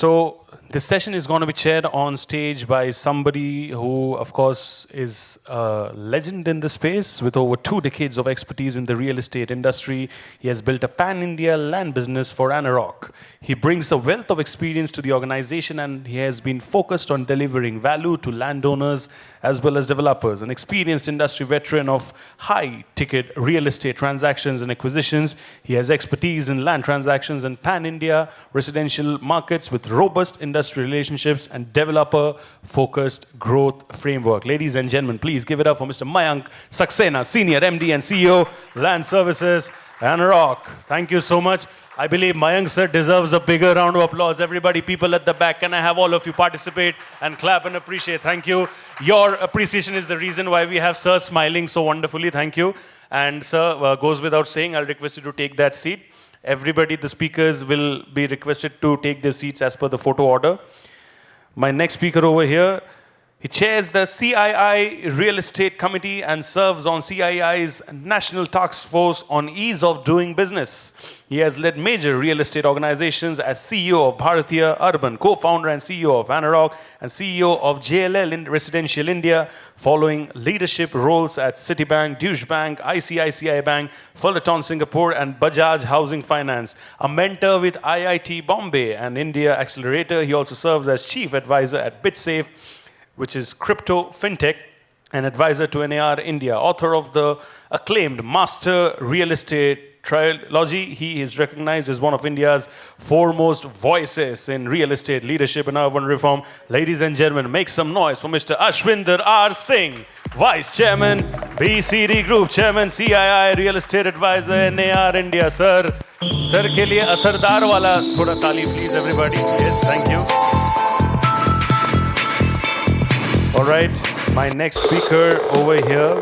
So this session is going to be chaired on stage by somebody who, of course, is a legend in the space with over 2 decades of expertise in the real estate industry. He has built a pan-India land business for Anarock. He brings a wealth of experience to the organization, and he has been focused on delivering value to landowners as well as developers. An experienced industry veteran of high-ticket real estate transactions and acquisitions, he has expertise in land transactions and pan-India residential markets with robust industry relationships and developer-focused growth framework. Ladies and gentlemen, please give it up for Mr. Mayank Saksena, Senior MD and CEO, Land Services, Anarock. Thank you so much. I believe Mayank sir deserves a bigger round of applause. Everybody, people at the back, can I have all of you participate and clap and appreciate? Thank you. Your appreciation is the reason why we have sir smiling so wonderfully. Thank you. And sir, goes without saying, I'll request you to take that seat. Everybody, the speakers will be requested to take their seats as per the photo order. My next speaker over here, he chairs the CII Real Estate Committee and serves on CII's National Task Force on Ease of Doing Business. He has led major real estate organizations as CEO of Bharatiya Urban, co-founder and CEO of Anarock, and CEO of JLL in Residential India, following leadership roles at Citibank, Deutsche Bank, ICICI Bank, Fullerton Singapore, and Bajaj Housing Finance. A mentor with IIT Bombay and India Accelerator, he also serves as chief advisor at BitSafe, which is crypto fintech, and advisor to NAR-India. Author of the acclaimed Master Real Estate Trilogy, he is recognized as one of India's foremost voices in real estate leadership and urban reform. Ladies and gentlemen, make some noise for Mr. Ashwinder R. Singh, Vice Chairman, BCD Group, Chairman, CII Real Estate Advisor, NAR-India. Sir, ke liye asardar wala thoda taali, please, everybody. Yes, thank you. All right, my next speaker over here,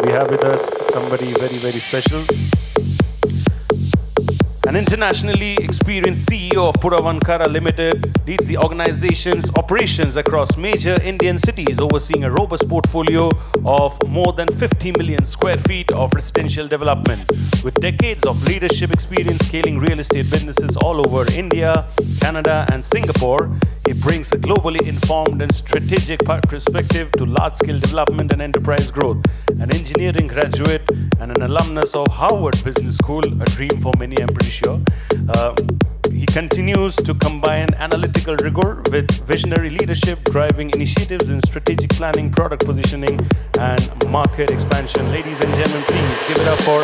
we have with us somebody very, very special. An internationally experienced CEO of Puravankara Limited, leads the organization's operations across major Indian cities, overseeing a robust portfolio of more than 50 million square feet of residential development. With decades of leadership experience scaling real estate businesses all over India, Canada, and Singapore, he brings a globally informed and strategic perspective to large-scale development and enterprise growth. An engineering graduate and an alumnus of Harvard Business School, a dream for many, I'm pretty sure. He continues to combine analytical rigor with visionary leadership, driving initiatives in strategic planning, product positioning, and market expansion. Ladies and gentlemen, please give it up for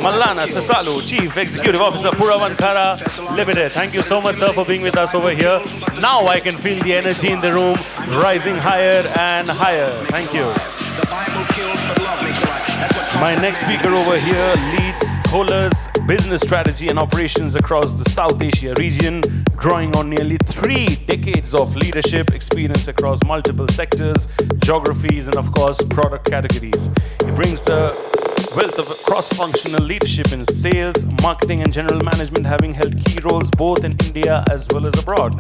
Mallanna Sasalu, Chief Executive Officer, Puravankara Limited. Thank you so much, sir, for being with us over here. Now I can feel the energy in the room rising higher and higher. Thank you. My next speaker over here leads Kohler's business strategy and operations across the South Asia region, drawing on nearly 3 decades of leadership experience across multiple sectors, geographies, and of course, product categories. He brings a wealth of cross-functional leadership in sales, marketing, and general management, having held key roles both in India as well as abroad.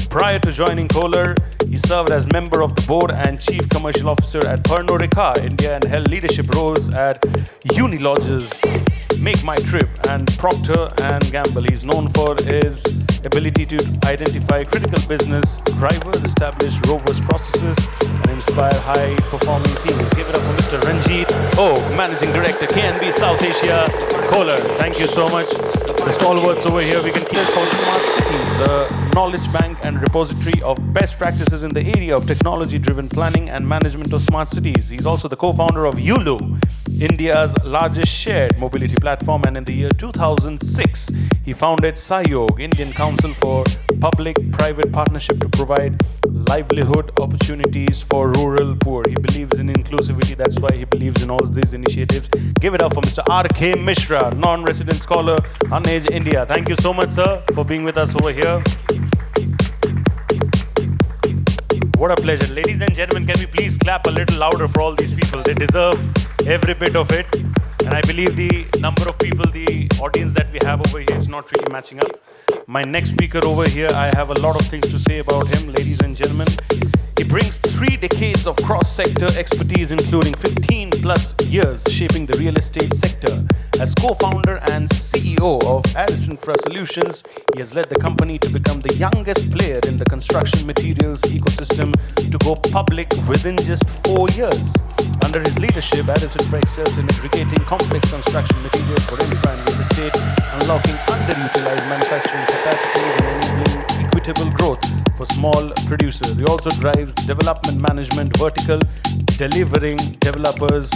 Prior to joining Kohler, he served as member of the board and chief commercial officer at Pernod Ricard, India, and held leadership roles at Unilodges, Make My Trip, and Procter & Gamble. He's known for his ability to identify critical business drivers, establish robust processes, and inspire high-performing teams. Give it up for Mr. Ranjeet, Managing Director, KNB South Asia, Kohler. Thank you so much. The stalwarts over here, we can keep for smart cities, the knowledge bank and repository of best practices in the area of technology-driven planning and management of smart cities. He's also the co-founder of YULU, India's largest shared mobility platform, and in the year 2006, he founded Sahyog, Indian Council for Public-Private Partnership to provide livelihood opportunities for rural poor. He believes in inclusivity, that's why he believes in all these initiatives. Give it up for Mr. R.K. Mishra, non-resident scholar, Unage India. Thank you so much, sir, for being with us over here. What a pleasure. Ladies and gentlemen, can we please clap a little louder for all these people? They deserve every bit of it. And I believe the number of people, the audience that we have over here is not really matching up. My next speaker over here, I have a lot of things to say about him, ladies and gentlemen. He brings 3 decades of cross-sector expertise, including 15 plus years shaping the real estate sector. As co-founder and CEO of Arisinfra Solutions, he has led the company to become the youngest player in the construction materials ecosystem to go public within just 4 years. Under his leadership, Arisinfra excels in aggregating complex construction materials for infra and real estate, unlocking underutilized manufacturing capacities and enabling equitable growth for small producers. He also drives development management vertical, delivering developers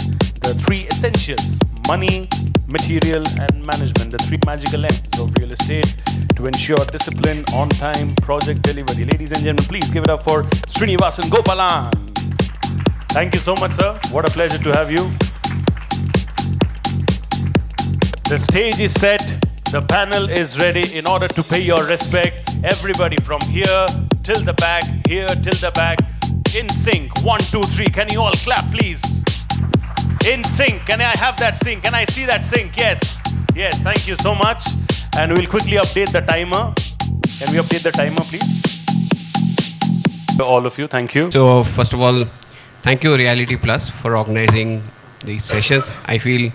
the 3 essentials: money, material, and management, the 3 magical M's of real estate to ensure discipline, on-time project delivery. Ladies and gentlemen, please give it up for Srinivasan Gopalan. Thank you so much, sir. What a pleasure to have you. The stage is set. The panel is ready. In order to pay your respect, everybody from here till the back, here till the back, in sync. 1, 2, 3. Can you all clap, please? In sync. Can I have that sync? Can I see that sync? Yes. Yes, thank you so much. And we'll quickly update the timer. Can we update the timer, please? All of you, thank you. So, first of all, thank you Reality Plus for organizing these sessions. I feel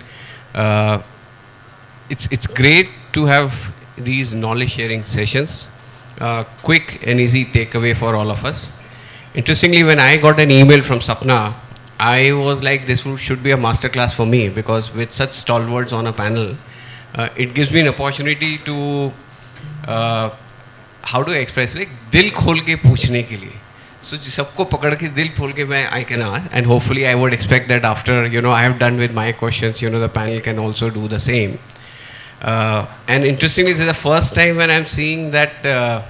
it's great to have these knowledge sharing sessions. Quick and easy takeaway for all of us. Interestingly, when I got an email from Sapna, I was like, this should be a masterclass for me, because with such stalwarts on a panel, it gives me an opportunity to how to express, like दिल खोल के पूछने के लिए. So सबको पकड़ के दिल खोल के मैं I can ask, and hopefully I would expect that after I have done with my questions, the panel can also do the same. And interestingly, this is the first time when I'm seeing that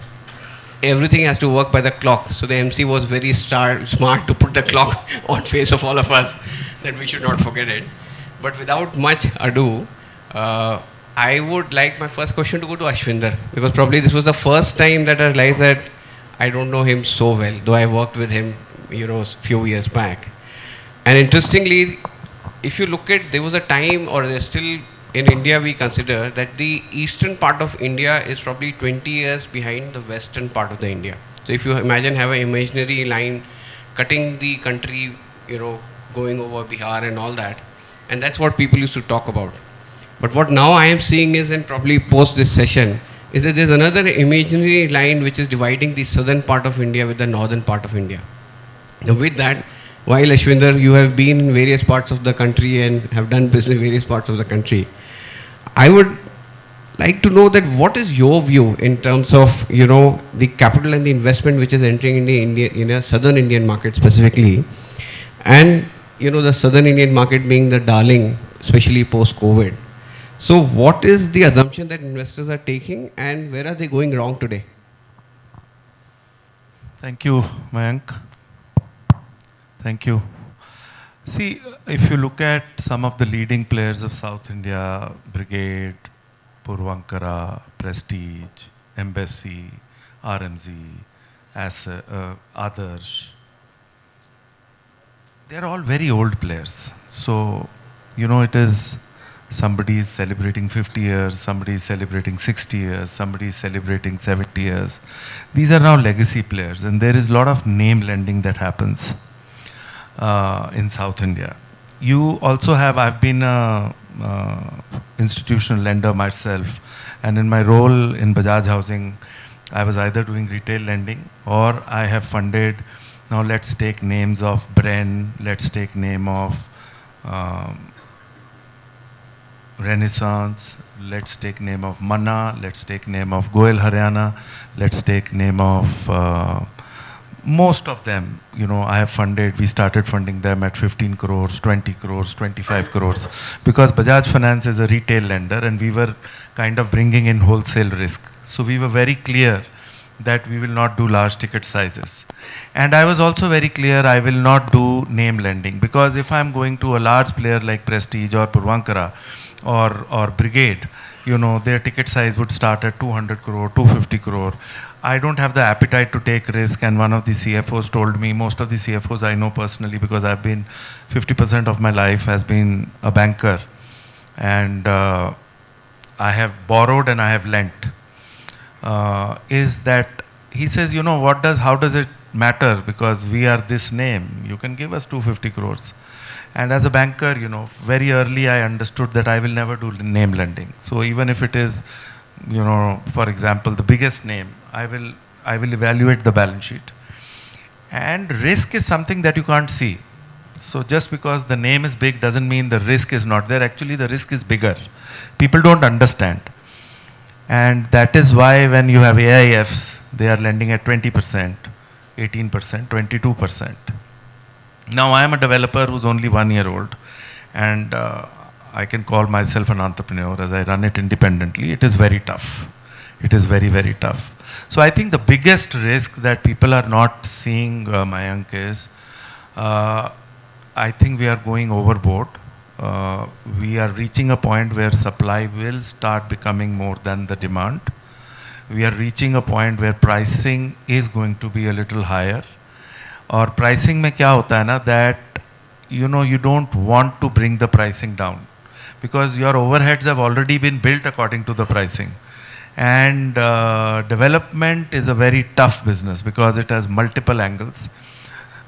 everything has to work by the clock. So the MC was very smart to put the clock on face of all of us, that we should not forget it. But without much ado, I would like my first question to go to Ashwinder, because probably this was the first time that I realized that I don't know him so well, though I worked with him, a few years back. And interestingly, if you look at, there was a time, or there's still in India, we consider that the eastern part of India is probably 20 years behind the western part of the India. So if you imagine, have an imaginary line cutting the country, going over Bihar and all that, and that's what people used to talk about. But what now I am seeing is, and probably post this session, is that there's another imaginary line which is dividing the southern part of India with the northern part of India. Now with that, while Ashwinder, you have been in various parts of the country and have done business in various parts of the country, I would like to know that what is your view in terms of, the capital and the investment which is entering in the India, southern Indian market specifically, and, the southern Indian market being the darling, especially post-COVID. So what is the assumption that investors are taking, and where are they going wrong today? Thank you, Mayank. Thank you. See, if you look at some of the leading players of South India, Brigade, Puravankara, Prestige, Embassy, RMZ, Adarsh, they're all very old players. So, it is somebody is celebrating 50 years, somebody is celebrating 60 years, somebody is celebrating 70 years. These are now legacy players, and there is a lot of name lending that happens in South India. You also have, I've been an institutional lender myself, and in my role in Bajaj Housing, I was either doing retail lending or I have funded, now let's take names of Bren, let's take name of Renaissance, let's take name of Manna, let's take name of Goel Haryana, let's take name of most of them, I have funded, we started funding them at 15 crores, 20 crores, 25 crores, because Bajaj Finance is a retail lender and we were kind of bringing in wholesale risk. So we were very clear that we will not do large ticket sizes. And I was also very clear I will not do name lending, because if I'm going to a large player like Prestige or Puravankara or Brigade, their ticket size would start at 200 crore, 250 crore. I don't have the appetite to take risk, and one of the CFOs told me, most of the CFOs I know personally, because I've been 50% of my life has been a banker, and I have borrowed and I have lent, is that he says, how does it matter because we are this name. You can give us 250 crores. And as a banker, you know, very early I understood that I will never do name lending. So even if it is, you know, for example, the biggest name, I will evaluate the balance sheet. And risk is something that you can't see. So just because the name is big doesn't mean the risk is not there. Actually, the risk is bigger. People don't understand. And that is why when you have AIFs, they are lending at 20%, 18%, 22%. Now I am a developer who's only 1 year old, and I can call myself an entrepreneur as I run it independently. It is very tough. It is very, very tough. So I think the biggest risk that people are not seeing, Mayank, is I think we are going overboard. We are reaching a point where supply will start becoming more than the demand. We are reaching a point where pricing is going to be a little higher. और pricing में क्या होता है ना, that you know you don't want to bring the pricing down because your overheads have already been built according to the pricing. And development is a very tough business because it has multiple angles.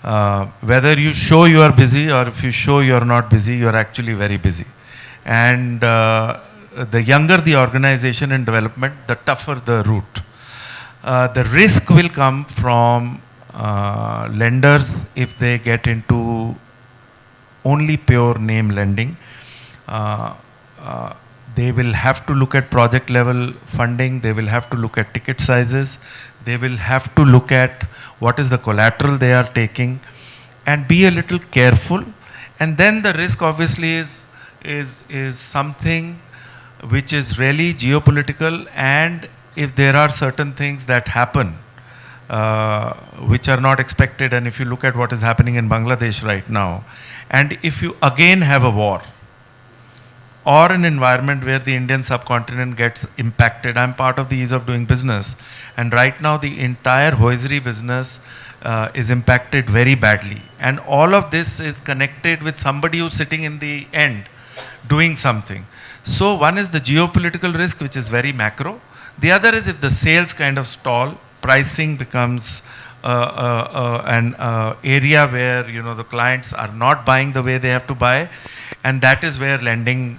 Whether you show you are busy or if you show you are not busy, you are actually very busy. And the younger the organization in development, the tougher the route. The risk will come from lenders if they get into only pure name lending. They will have to look at project level funding, they will have to look at ticket sizes, they will have to look at what is the collateral they are taking and be a little careful. And then the risk obviously is something which is really geopolitical, and if there are certain things that happen which are not expected, and if you look at what is happening in Bangladesh right now, and if you again have a war or an environment where the Indian subcontinent gets impacted. I'm part of the ease of doing business, and right now the entire hosiery business is impacted very badly, and all of this is connected with somebody who's sitting in the end doing something. So one is the geopolitical risk, which is very macro. The other is if the sales kind of stall, pricing becomes an area where you know the clients are not buying the way they have to buy, and that is where lending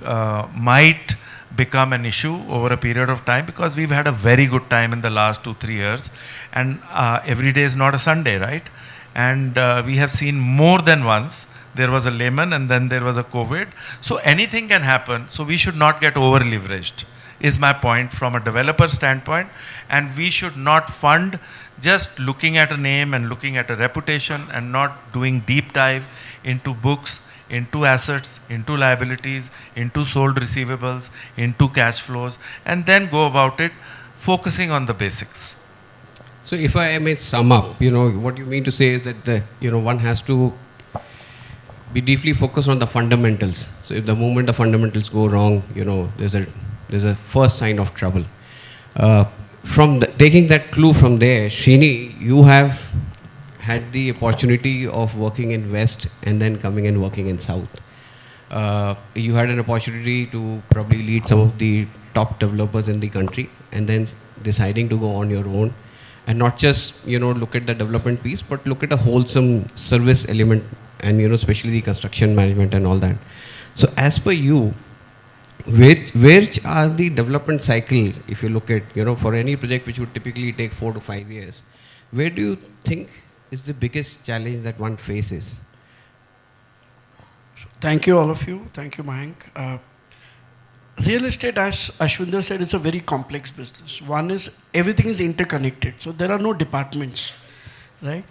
might become an issue over a period of time, because we've had a very good time in the last 2-3 years, and every day is not a Sunday, right? And we have seen more than once. There was a Lehman and then there was a COVID. So anything can happen. So we should not get over leveraged, is my point from a developer standpoint. And we should not fund just looking at a name and looking at a reputation and not doing deep dive into books, into assets, into liabilities, into sold receivables, into cash flows, and then go about it focusing on the basics. So if I may sum up, you know, what you mean to say is that, you know, one has to be deeply focused on the fundamentals. So if the moment the fundamentals go wrong, you know, there's a first sign of trouble. Taking that clue from there, Srini, you have had the opportunity of working in West and then coming and working in South. You had an opportunity to probably lead some of the top developers in the country, and then deciding to go on your own and not just, you know, look at the development piece, but look at a wholesome service element, and, you know, especially the construction management and all that. So as per you, which are the development cycle, if you look at, you know, for any project which would typically take 4 to 5 years, where do you think is the biggest challenge that one faces? Thank you, all of you. Thank you, Mayank. Real estate, as Ashwinder said, is a very complex business. One is everything is interconnected, so there are no departments, right?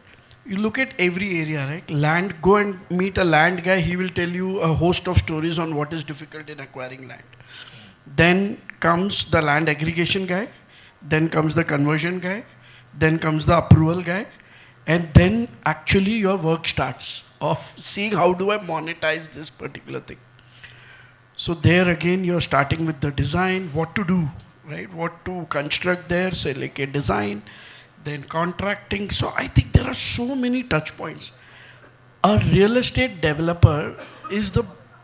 You look at every area, right? Land, go and meet a land guy, he will tell you a host of stories on what is difficult in acquiring land. Then comes the land aggregation guy, then comes the conversion guy, then comes the approval guy, and then actually your work starts of seeing how do I monetize this particular thing. So there again, you're starting with the design, what to do, right? What to construct there, say like a design, then contracting. So I think there are so many touch points. A real estate developer is the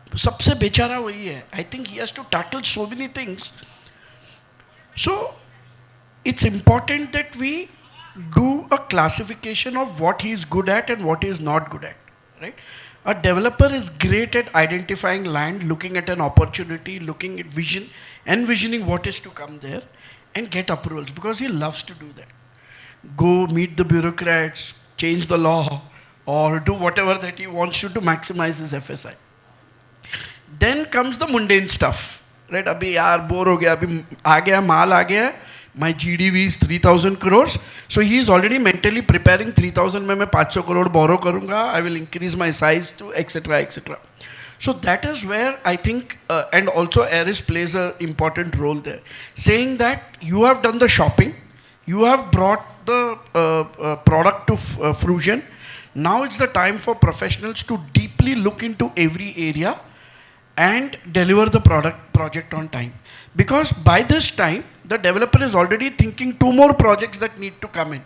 sabse bechara wahi hai. I think he has to tackle so many things. So it's important that we do a classification of what he is good at and what he is not good at, right? A developer is great at identifying land, looking at an opportunity, looking at vision, envisioning what is to come there, and get approvals because he loves to do that. Go meet the bureaucrats, change the law, or do whatever that he wants to maximize his FSI. Then comes the mundane stuff, right? Abhi yaar bore ho gaya, abhi aa gaya, maal aa gaya, my GDV is 3,000 crores. So he is already mentally preparing 3,000 mein 500 crore borrow karunga, I will increase my size to etc. etc. So that is where I think, and also Aris plays an important role there, saying that you have done the shopping, you have brought the product to fruition. Now it's the time for professionals to deeply look into every area and deliver the project on time. Because by this time, the developer is already thinking 2 more projects that need to come in.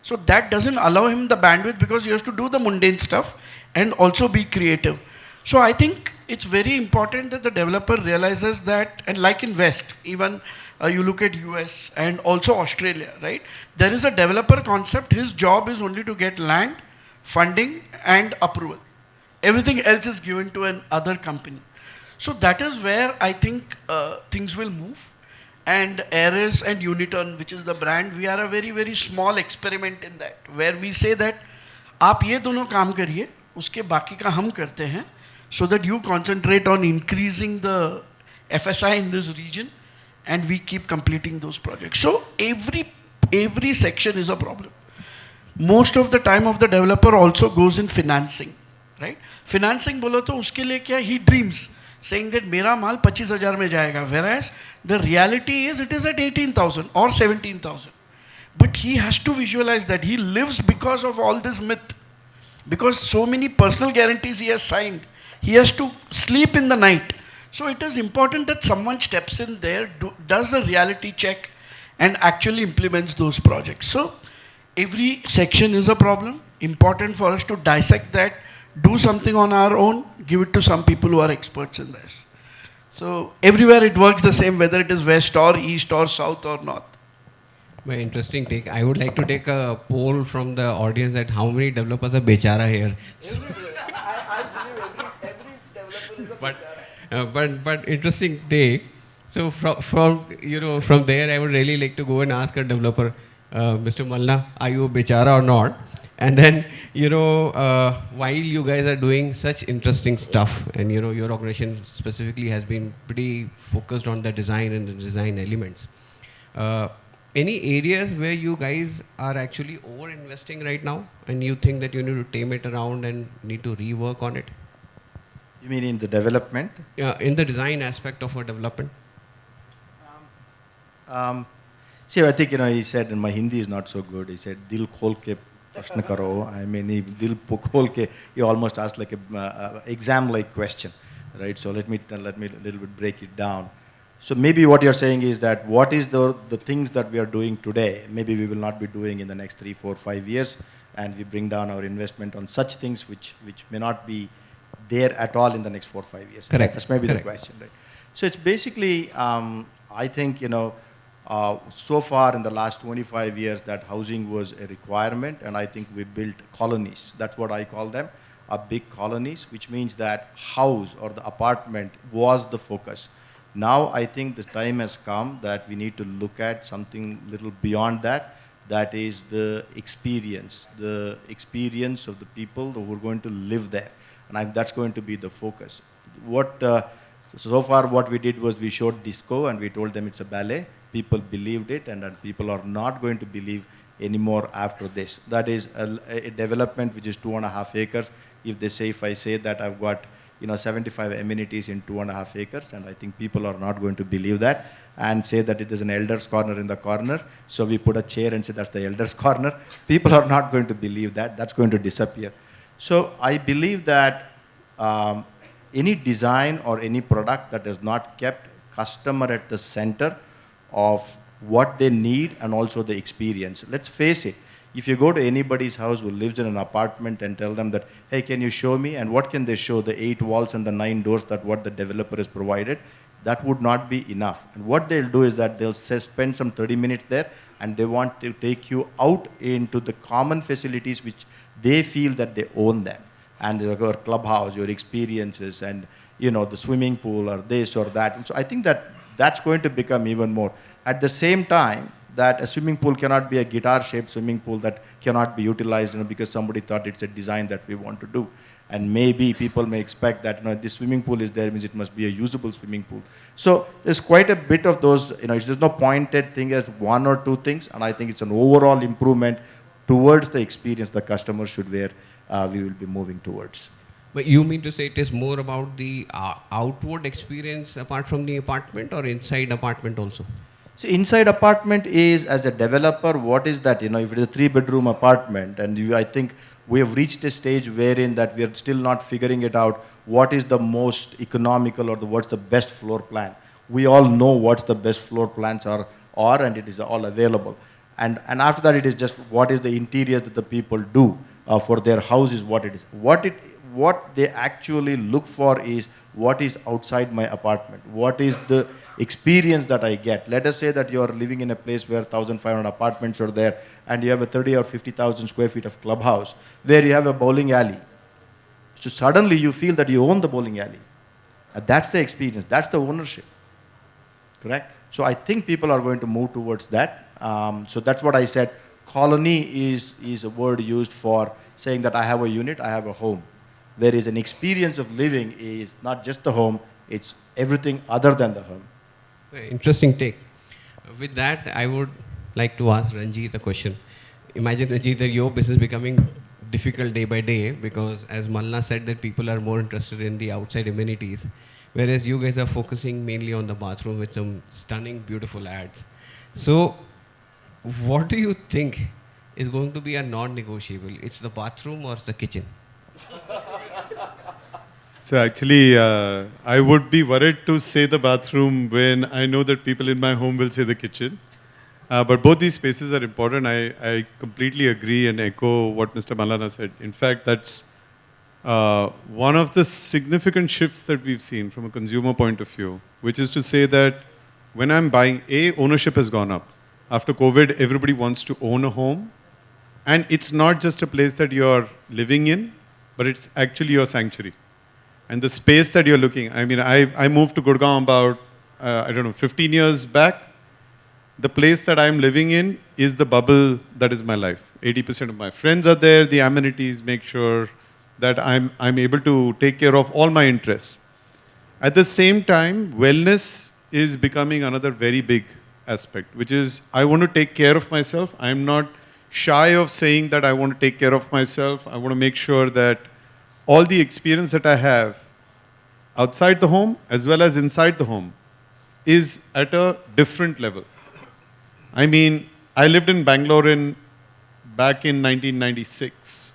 So that doesn't allow him the bandwidth because he has to do the mundane stuff and also be creative. So I think it's very important that the developer realizes that, and like in West, even you look at US and also Australia, right? There is a developer concept. His job is only to get land, funding and approval. Everything else is given to another company. So that is where I think things will move. And Aris and Uniturn, which is the brand, we are a very, very small experiment in that, where we say that आप ये दोनों काम करिए, उसके बाकी का हम करते हैं, so that you concentrate on increasing the FSI in this region, and we keep completing those projects. So every section is a problem. Most of the time of the developer also goes in financing, right? Financing बोलो तो उसके लिए क्या, he dreams, saying that मेरा माल 25,000 में जाएगा, whereas the reality is it is at 18,000 or 17,000. But he has to visualize that. He lives because of all this myth. Because so many personal guarantees he has signed. He has to sleep in the night. So it is important that someone steps in there, does a reality check and actually implements those projects. So every section is a problem. Important for us to dissect that, do something on our own, give it to some people who are experts in this. So everywhere it works the same, whether it is west or east or south or north. Very interesting take. I would like to take a poll from the audience that how many developers are bechara here. I believe every developer is a bechara. But interesting take. So from there, I would really like to go and ask a developer, Mr. Mallanna, are you a bechara or not? And then, while you guys are doing such interesting stuff, and your organization specifically has been pretty focused on the design and the design elements, any areas where you guys are actually over investing right now, and you think that you need to tame it around and need to rework on it? You mean in the development? Yeah, in the design aspect of a development. See, I think, he said, and my Hindi is not so good, he said, Dil khol ke prashna karo. I mean, Dil khol ke, he almost asked like a exam-like question, right? So let me a little bit break it down. So maybe what you're saying is that what is the things that we are doing today, maybe we will not be doing in the next 3, 4, 5 years, and we bring down our investment on such things which may not be there at all in the next 4, 5 years. Correct. That's maybe Correct. the question, right? So it's basically, I think, so far in the last 25 years that housing was a requirement, and I think we built colonies. That's what I call them, big colonies, which means that house or the apartment was the focus. Now I think the time has come that we need to look at something little beyond that. That is the experience of the people who are going to live there. And that's going to be the focus. So far what we did was we showed disco and we told them it's a ballet. People believed it, and people are not going to believe anymore after this. That is a development which is 2.5 acres. If I say that I've got 75 amenities in 2.5 acres, and I think people are not going to believe that and say that it is an elder's corner in the corner. So we put a chair and say that's the elder's corner. People are not going to believe that. That's going to disappear. So I believe that any design or any product that has not kept customer at the center of what they need and also the experience. Let's face it. If you go to anybody's house who lives in an apartment and tell them that, hey, can you show me? And what can they show? The 8 walls and the 9 doors that what the developer has provided, that would not be enough. And what they'll do is that they'll spend some 30 minutes there. and they want to take you out into the common facilities which they feel that they own them, and your clubhouse, your experiences, and the swimming pool or this or that. And so I think that that's going to become even more. At the same time, that a swimming pool cannot be a guitar-shaped swimming pool that cannot be utilized, because somebody thought it's a design that we want to do. And maybe people may expect that, this swimming pool is there, means it must be a usable swimming pool. So there's quite a bit of those, there's no pointed thing as one or two things, and I think it's an overall improvement towards the experience the customer should wear, we will be moving towards. But you mean to say it is more about the outward experience apart from the apartment, or inside apartment also? So inside apartment is, as a developer, what is that? If it is a 3-bedroom apartment, and I think we have reached a stage wherein that we are still not figuring it out, what is the most economical or what's the best floor plan. We all know what's the best floor plans are, and it is all available. And after that, it is just what is the interior that the people do for their house is what it is. What they actually look for is what is outside my apartment. What is the experience that I get? Let us say that you are living in a place where 1,500 apartments are there, and you have a 30 or 50,000 square feet of clubhouse where you have a bowling alley. So suddenly you feel that you own the bowling alley. And that's the experience. That's the ownership. Correct? So I think people are going to move towards that. So that's what I said. Colony is a word used for saying that I have a unit, I have a home. Whereas an experience of living is not just the home, it's everything other than the home. Interesting take. With that, I would like to ask Ranjeet a question. Imagine, Ranjeet, that your business becoming difficult day by day, because as Mallanna said, that people are more interested in the outside amenities, whereas you guys are focusing mainly on the bathroom with some stunning, beautiful ads. So what do you think is going to be a non-negotiable? It's the bathroom or the kitchen? So actually, I would be worried to say the bathroom when I know that people in my home will say the kitchen. But both these spaces are important. I completely agree and echo what Mr. Mallanna said. In fact, that's one of the significant shifts that we've seen from a consumer point of view, which is to say that when I'm buying, ownership has gone up. After COVID, everybody wants to own a home. And it's not just a place that you're living in, but it's actually your sanctuary. And the space that you're looking, I moved to Gurgaon about, 15 years back. The place that I'm living in is the bubble that is my life. 80% of my friends are there, the amenities make sure that I'm able to take care of all my interests. At the same time, wellness is becoming another very big aspect, which is I want to take care of myself. I'm not shy of saying that I want to take care of myself. I want to make sure that all the experience that I have outside the home as well as inside the home is at a different level. I lived in Bangalore back in 1996.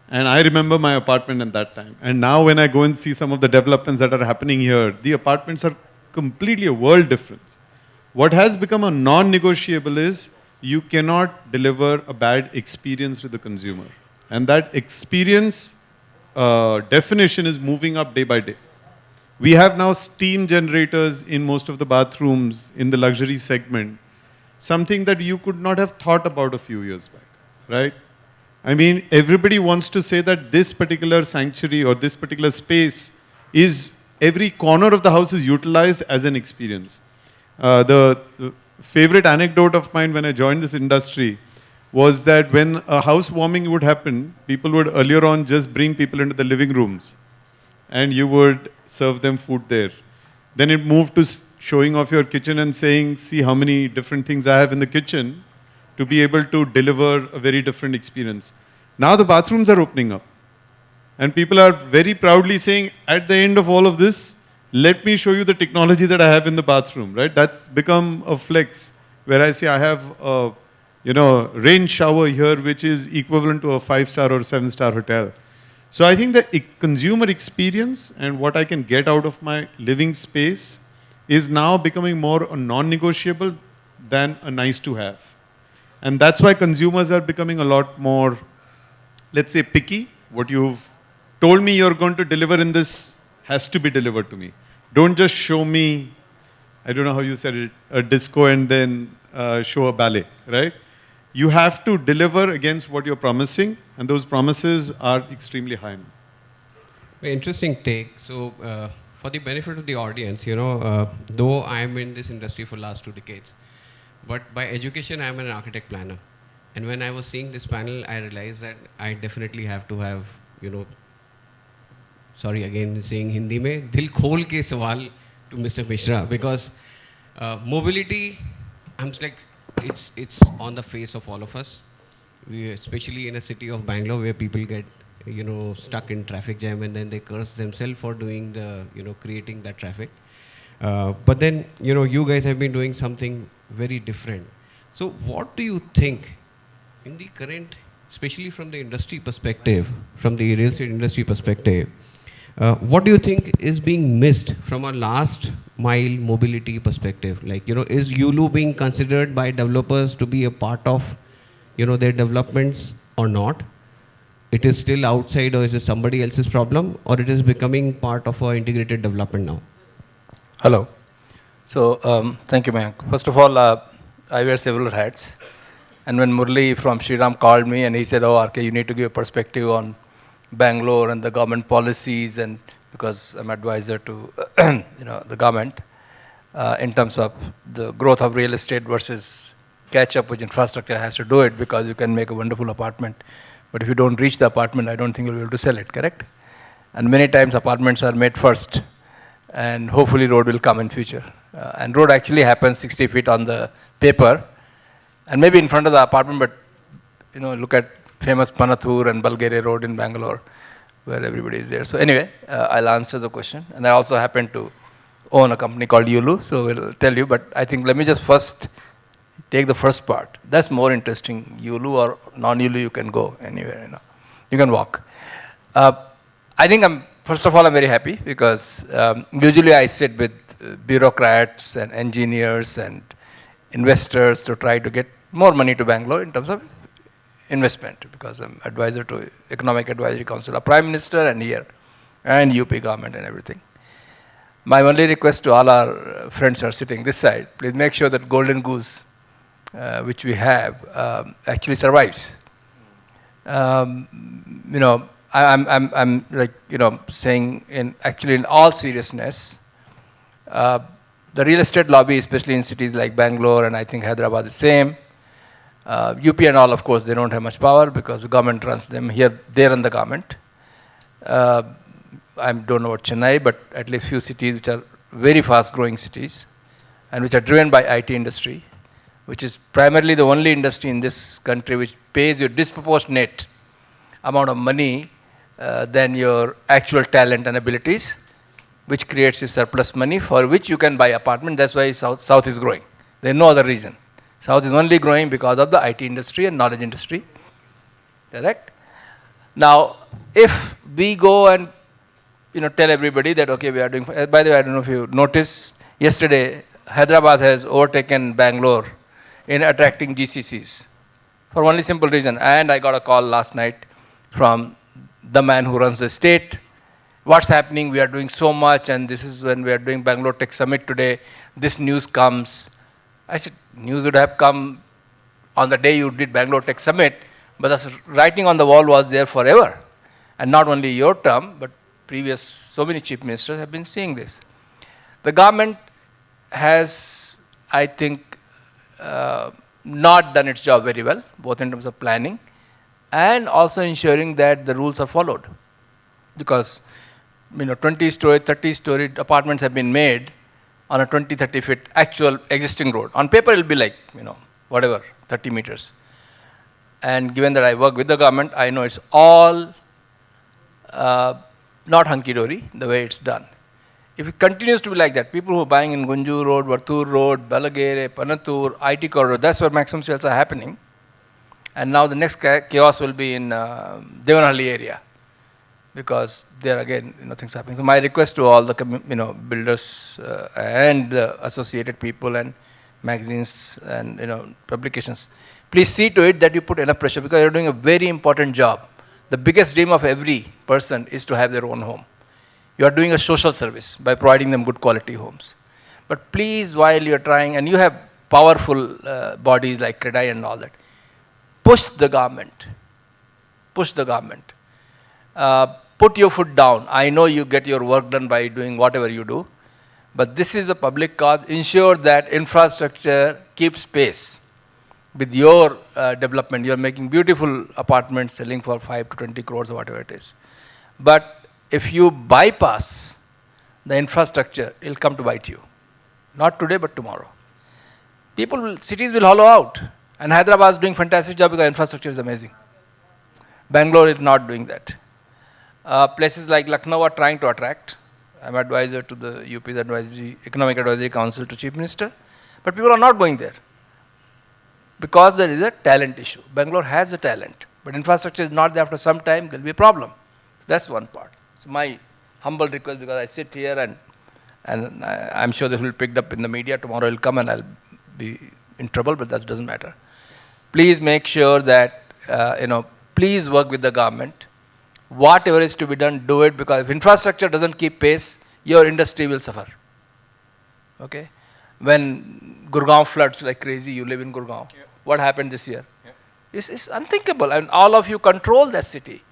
And I remember my apartment at that time. And now when I go and see some of the developments that are happening here, the apartments are completely a world difference. What has become a non-negotiable is you cannot deliver a bad experience to the consumer. And that experience definition is moving up day by day. We have now steam generators in most of the bathrooms in the luxury segment, something that you could not have thought about a few years back, right? Everybody wants to say that this particular sanctuary or this particular space is, every corner of the house is utilized as an experience. The favorite anecdote of mine when I joined this industry was that when a housewarming would happen, people would earlier on just bring people into the living rooms and you would serve them food there. Then it moved to showing off your kitchen and saying, see how many different things I have in the kitchen to be able to deliver a very different experience. Now the bathrooms are opening up. And people are very proudly saying, at the end of all of this, let me show you the technology that I have in the bathroom, right? That's become a flex, where I say I have a rain shower here, which is equivalent to a 5-star or 7-star hotel. So I think the consumer experience and what I can get out of my living space is now becoming more a non-negotiable than a nice to have. And that's why consumers are becoming a lot more, let's say, picky. What you've told me you're going to deliver in this has to be delivered to me. Don't just show me, I don't know how you said it, a disco and then show a ballet, right? You have to deliver against what you're promising, and those promises are extremely high. Very interesting take. So, for the benefit of the audience, you know, though I'm in this industry for last 2 decades, but by education I'm an architect planner. And when I was seeing this panel, I realized that I definitely have to have, you know, sorry again saying Hindi mein, dil khol ke sawal to Mr. Mishra, because mobility, I'm like, it's on the face of all of us. We, especially in a city of Bangalore where people get, you know, stuck in traffic jam and then they curse themselves for doing the, you know, creating that traffic. But then, you know, you guys have been doing something very different. So what do you think in the current, especially from the industry perspective, from the real estate industry perspective, what do you think is being missed from a last mile mobility perspective? Like, you know, is YULU being considered by developers to be a part of, you know, their developments or not? It is still outside, or is it somebody else's problem, or it is becoming part of our integrated development now? Hello. So, thank you, Mayank. First of all, I wear several hats. And when Murli from Shriram called me and he said, oh, RK, you need to give a perspective on Bangalore and the government policies, and because I'm advisor to you know, the government in terms of the growth of real estate versus catch up with infrastructure has to do it, because you can make a wonderful apartment. But if you don't reach the apartment, I don't think you'll be able to sell it, correct? And many times apartments are made first, and hopefully road will come in future. And road actually happens 60 feet on the paper, and maybe in front of the apartment, but you know, look at famous Panathur and Bulgaria Road in Bangalore, where everybody is there. So anyway, I'll answer the question. And I also happen to own a company called YULU, so we'll tell you. But I think let me just first take the first part. That's more interesting. YULU or non-YULU, you can go anywhere, you know. You can walk. I think first of all, I'm very happy because usually I sit with bureaucrats and engineers and investors to try to get more money to Bangalore in terms of investment, because I'm advisor to Economic Advisory Council of Prime Minister and here, and UP government and everything. My only request to all our friends who are sitting this side, please make sure that golden goose, which we have, actually survives. You know, I'm like, you know, saying actually in all seriousness, the real estate lobby, especially in cities like Bangalore, and I think Hyderabad is the same. UP and all, of course, they don't have much power because the government runs them. Here, they run the government. I don't know about Chennai, but at least few cities which are very fast growing cities and which are driven by IT industry, which is primarily the only industry in this country which pays you disproportionate amount of money than your actual talent and abilities, which creates you surplus money for which you can buy apartment. That's why South is growing. There's no other reason. South is only growing because of the IT industry and knowledge industry. Correct? Now, if we go and tell everybody that, okay, we are doing, by the way, I don't know if you noticed, yesterday, Hyderabad has overtaken Bangalore in attracting GCCs for only simple reason. And I got a call last night from the man who runs the state. What's happening? We are doing so much, and this is when we are doing Bangalore Tech Summit today. This news comes. I said, news would have come on the day you did Bangalore Tech Summit, but the writing on the wall was there forever. And not only your term, but previous, so many chief ministers have been seeing this. The government has, I think, not done its job very well, both in terms of planning and also ensuring that the rules are followed. Because 20-story, 30-story apartments have been made on a 20, 30 feet actual existing road. On paper, it will be like, whatever, 30 meters. And given that I work with the government, I know it's all not hunky-dory, the way it's done. If it continues to be like that, people who are buying in Gunjur Road, Vartur Road, Balagere, Panathur, IT corridor, that's where maximum sales are happening. And now the next chaos will be in Devanahalli area, because there again, things happening. So my request to all the builders and the associated people and magazines and publications, please see to it that you put enough pressure, because you're doing a very important job. The biggest dream of every person is to have their own home. You are doing a social service by providing them good quality homes. But please, while you're trying, and you have powerful bodies like CREDAI and all that. Push the government. Push the government. Put your foot down. I know you get your work done by doing whatever you do, but this is a public cause. Ensure that infrastructure keeps pace with your development. You're making beautiful apartments selling for 5 to 20 crores or whatever it is. But if you bypass the infrastructure, it'll come to bite you. Not today, but tomorrow. Cities will hollow out. And Hyderabad is doing fantastic job because infrastructure is amazing. Bangalore is not doing that. Places like Lucknow are trying to attract. I'm advisor to the UP's Economic Advisory Council to Chief Minister. But people are not going there because there is a talent issue. Bangalore has a talent, but infrastructure is not there. After some time, there will be a problem. That's one part. So my humble request, because I sit here and I'm sure this will be picked up in the media. Tomorrow will come and I'll be in trouble, but that doesn't matter. Please make sure that, please work with the government. Whatever is to be done, do it, because if infrastructure doesn't keep pace, your industry will suffer. Okay? When Gurgaon floods like crazy, you live in Gurgaon. Yeah. What happened this year? Yeah. It's unthinkable. And all of you control that city.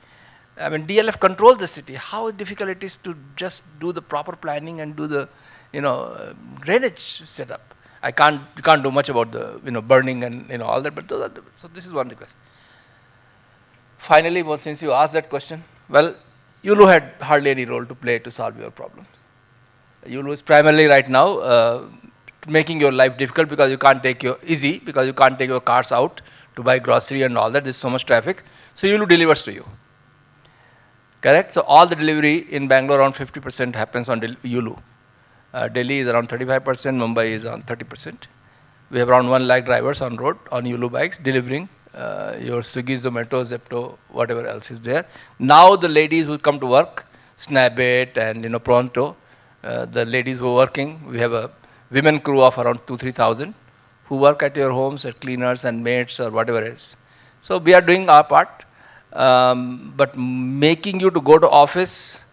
I mean, DLF controls the city. How difficult it is to just do the proper planning and do the, drainage setup. You can't do much about the, burning and, all that, but so this is one request. Finally, since you asked that question, well, YULU had hardly any role to play to solve your problems. YULU is primarily right now making your life difficult because you can't take your cars out to buy grocery and all that. There's so much traffic. So YULU delivers to you. Correct? So all the delivery in Bangalore, around 50% happens on YULU. Delhi is around 35%, Mumbai is around 30%. We have around 1 lakh drivers on road on YULU bikes delivering your Swiggy, Zomato, Zepto, whatever else is there. Now the ladies who come to work, Snapit and Pronto, the ladies who are working, we have a women crew of around 2,000-3,000 who work at your homes as cleaners and maids or whatever it is. So we are doing our part, but making you to go to office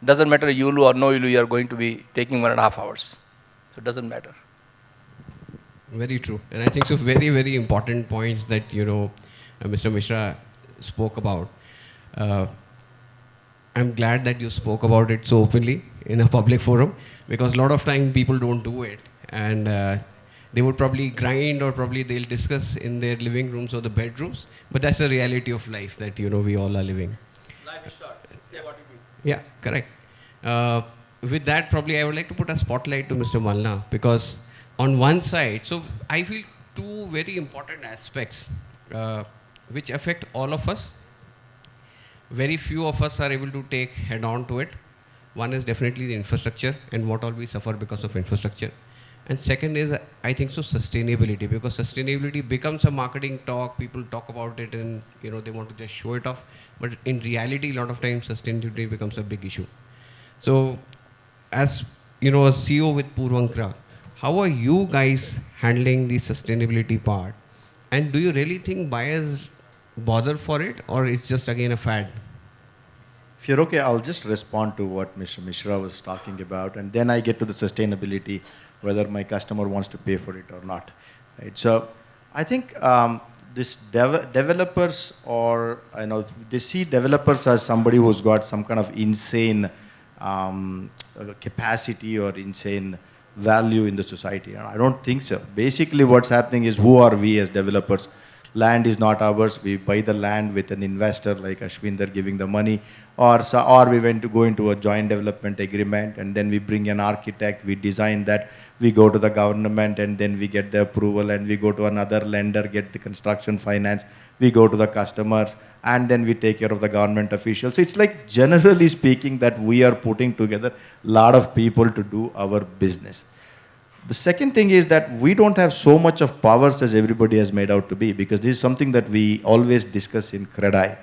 doesn't matter YULU or no YULU, you are going to be taking 1.5 hours. So it doesn't matter. Very true. And I think so very, very important points that, Mr. Mishra spoke about. I'm glad that you spoke about it so openly in a public forum, because a lot of time people don't do it. And they would probably grind or probably they'll discuss in their living rooms or the bedrooms. But that's the reality of life that, we all are living. Life is short. Say what you mean. Yeah, correct. With that, probably I would like to put a spotlight to Mr. Mallanna, because on one side, so I feel two very important aspects which affect all of us. Very few of us are able to take head on to it. One is definitely the infrastructure and what all we suffer because of infrastructure. And second is, I think so, sustainability, because sustainability becomes a marketing talk. People talk about it and, they want to just show it off. But in reality, a lot of times sustainability becomes a big issue. So as, a CEO with Puravankara, how are you guys handling the sustainability part? And do you really think buyers bother for it, or it's just again a fad? If you're okay, I'll just respond to what Mr. Mishra was talking about, and then I get to the sustainability, whether my customer wants to pay for it or not. Right? So I think this developers, or they see developers as somebody who's got some kind of insane capacity or insane value in the society. And I don't think so. Basically what's happening is, who are we as developers? Land is not ours. We buy the land with an investor like Ashwinder giving the money, or we went to go into a joint development agreement, and then we bring an architect, we design that, we go to the government, and then we get the approval, and we go to another lender, get the construction finance, we go to the customers, and then we take care of the government officials. So it's like, generally speaking, that we are putting together a lot of people to do our business. The second thing is that we don't have so much of powers as everybody has made out to be, because this is something that we always discuss in CREDAI.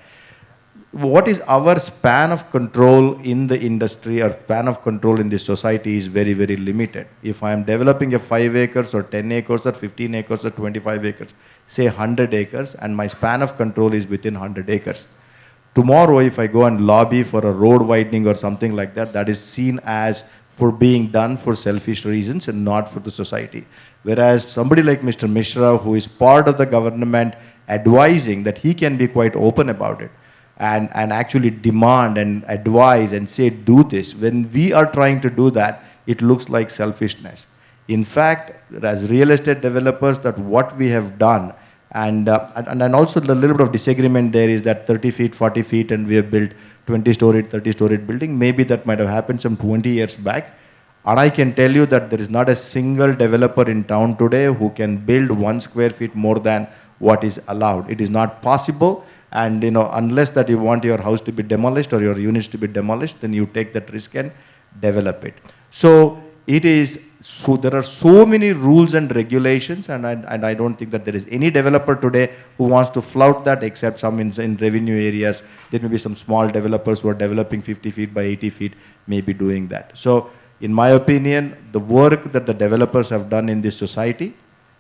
What is our span of control in the industry, or span of control in this society, is very, very limited. If I am developing a 5 acres or 10 acres or 15 acres or 25 acres, say 100 acres, and my span of control is within 100 acres. Tomorrow, if I go and lobby for a road widening or something like that, that is seen as for being done for selfish reasons and not for the society. Whereas somebody like Mr. Mishra, who is part of the government advising, that he can be quite open about it and actually demand and advise and say, do this. When we are trying to do that, it looks like selfishness. In fact, as real estate developers, that what we have done, and also the little bit of disagreement there is that 30 feet, 40 feet, and we have built 20-storied, 30-storied building. Maybe that might have happened some 20 years back. And I can tell you that there is not a single developer in town today who can build 1 square feet more than what is allowed. It is not possible. And unless that you want your house to be demolished or your units to be demolished, then you take that risk and develop it. So there are so many rules and regulations, and I don't think that there is any developer today who wants to flout that, except some in revenue areas. There may be some small developers who are developing 50 feet by 80 feet, may be doing that. So in my opinion, the work that the developers have done in this society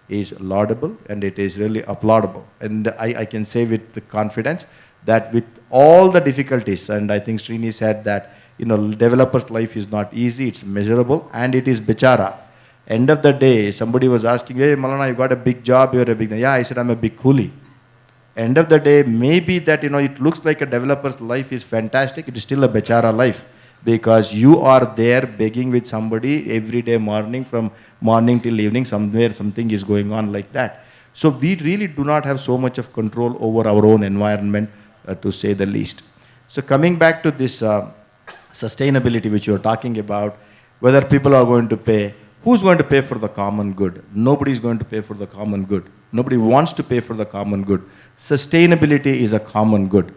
is laudable, and it is really applaudable. And I can say with the confidence that with all the difficulties, and I think Srini said that, developer's life is not easy, it's measurable, and it is bichara. End of the day, somebody was asking, hey, Mallanna, you got a big job, you're a big, yeah, I said, I'm a big coolie. End of the day, maybe that, it looks like a developer's life is fantastic, it is still a bichara life. Because you are there begging with somebody every day morning, from morning till evening, somewhere something is going on like that. So we really do not have so much of control over our own environment, to say the least. So coming back to this sustainability which you are talking about, whether people are going to pay, who's going to pay for the common good? Nobody is going to pay for the common good. Nobody wants to pay for the common good. Sustainability is a common good.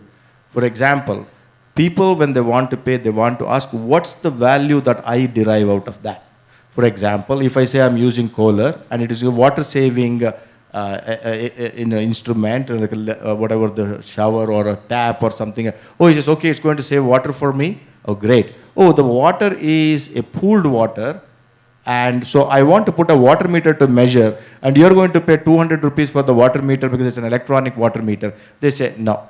For example, people, when they want to pay, they want to ask, what's the value that I derive out of that? For example, if I say I'm using Kohler and it is a water saving instrument, whatever, the shower or a tap or something. Oh, he says, okay, it's going to save water for me. Oh, great. Oh, the water is a pooled water, and so I want to put a water meter to measure, and you're going to pay 200 rupees for the water meter because it's an electronic water meter. They say, no,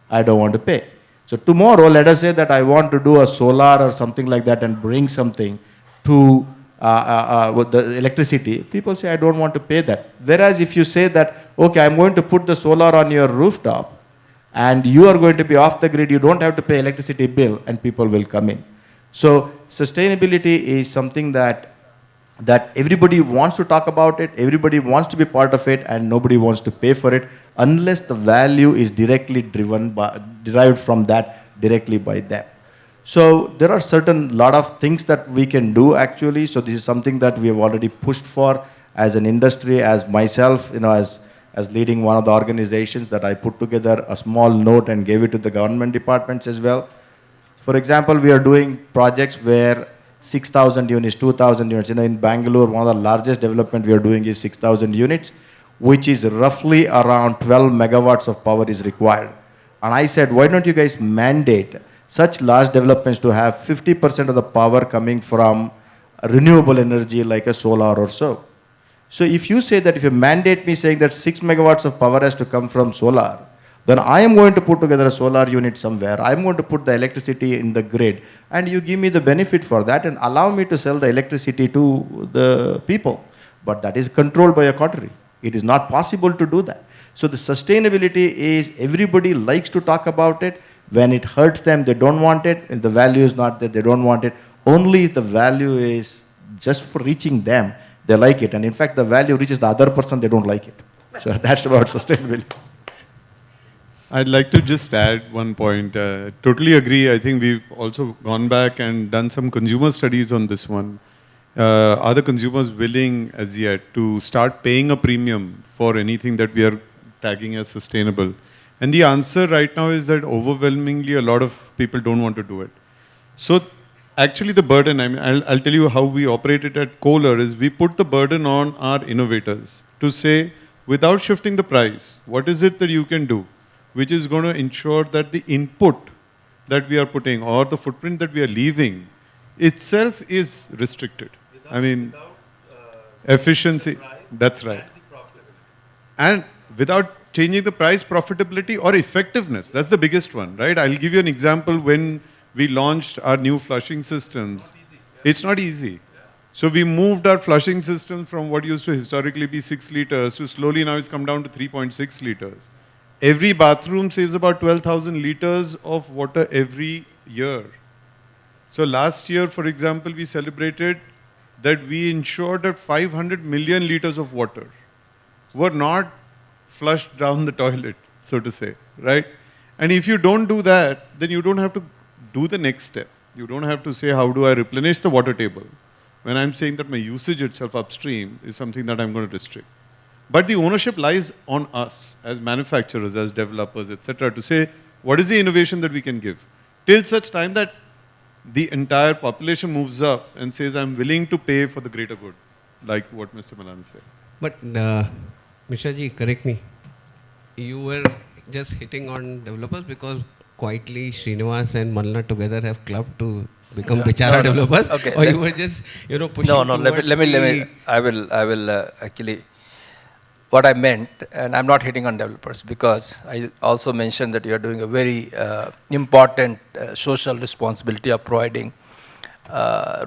I don't want to pay. So tomorrow, let us say that I want to do a solar or something like that and bring something to with the electricity. People say, I don't want to pay that. Whereas if you say that, okay, I'm going to put the solar on your rooftop and you are going to be off the grid, you don't have to pay electricity bill, and people will come in. So sustainability is something that everybody wants to talk about it, everybody wants to be part of it, and nobody wants to pay for it unless the value is directly derived from that directly by them. So there are lot of things that we can do actually. So this is something that we have already pushed for as an industry, as myself, as leading one of the organizations, that I put together a small note and gave it to the government departments as well. For example, we are doing projects where 6,000 units, 2,000 units. In Bangalore, one of the largest development we are doing is 6,000 units, which is roughly around 12 megawatts of power is required. And I said, why don't you guys mandate such large developments to have 50% of the power coming from renewable energy like a solar or so. So if you say that, if you mandate me saying that 6 megawatts of power has to come from solar, then I am going to put together a solar unit somewhere. I am going to put the electricity in the grid, and you give me the benefit for that and allow me to sell the electricity to the people. But that is controlled by a coterie. It is not possible to do that. So the sustainability is, everybody likes to talk about it. When it hurts them, they don't want it. If the value is not there, they don't want it. Only if the value is just for reaching them, they like it. And in fact, the value reaches the other person, they don't like it. So that's about sustainability. I'd like to just add one point. Totally agree. I think we've also gone back and done some consumer studies on this one. Are the consumers willing as yet to start paying a premium for anything that we are tagging as sustainable? And the answer right now is that overwhelmingly a lot of people don't want to do it. So actually the burden, I mean, I'll tell you how we operate it at Kohler, is we put the burden on our innovators to say, without shifting the price, what is it that you can do, which is going to ensure that the input that we are putting or the footprint that we are leaving itself is restricted. Efficiency, that's right. And without changing the price, profitability or effectiveness, that's the biggest one, right? I'll give you an example. When we launched our new flushing systems, It's not easy. So we moved our flushing system from what used to historically be 6 liters to slowly now it's come down to 3.6 liters. Every bathroom saves about 12,000 liters of water every year. So last year, for example, we celebrated that we ensured that 500 million liters of water were not flushed down the toilet, so to say, right? And if you don't do that, then you don't have to do the next step. You don't have to say, how do I replenish the water table? When I'm saying that my usage itself upstream is something that I'm going to restrict. But the ownership lies on us as manufacturers, as developers, etc., to say, what is the innovation that we can give? Till such time that the entire population moves up and says, I'm willing to pay for the greater good, like what Mr. Mallanna said. But, Mishra ji, correct me. You were just hitting on developers because quietly Srinivasan and Mallanna together have clubbed to become Bichara developers. Okay, or you were just, pushing let me, I will actually, what I meant, and I'm not hitting on developers because I also mentioned that you are doing a very important social responsibility of providing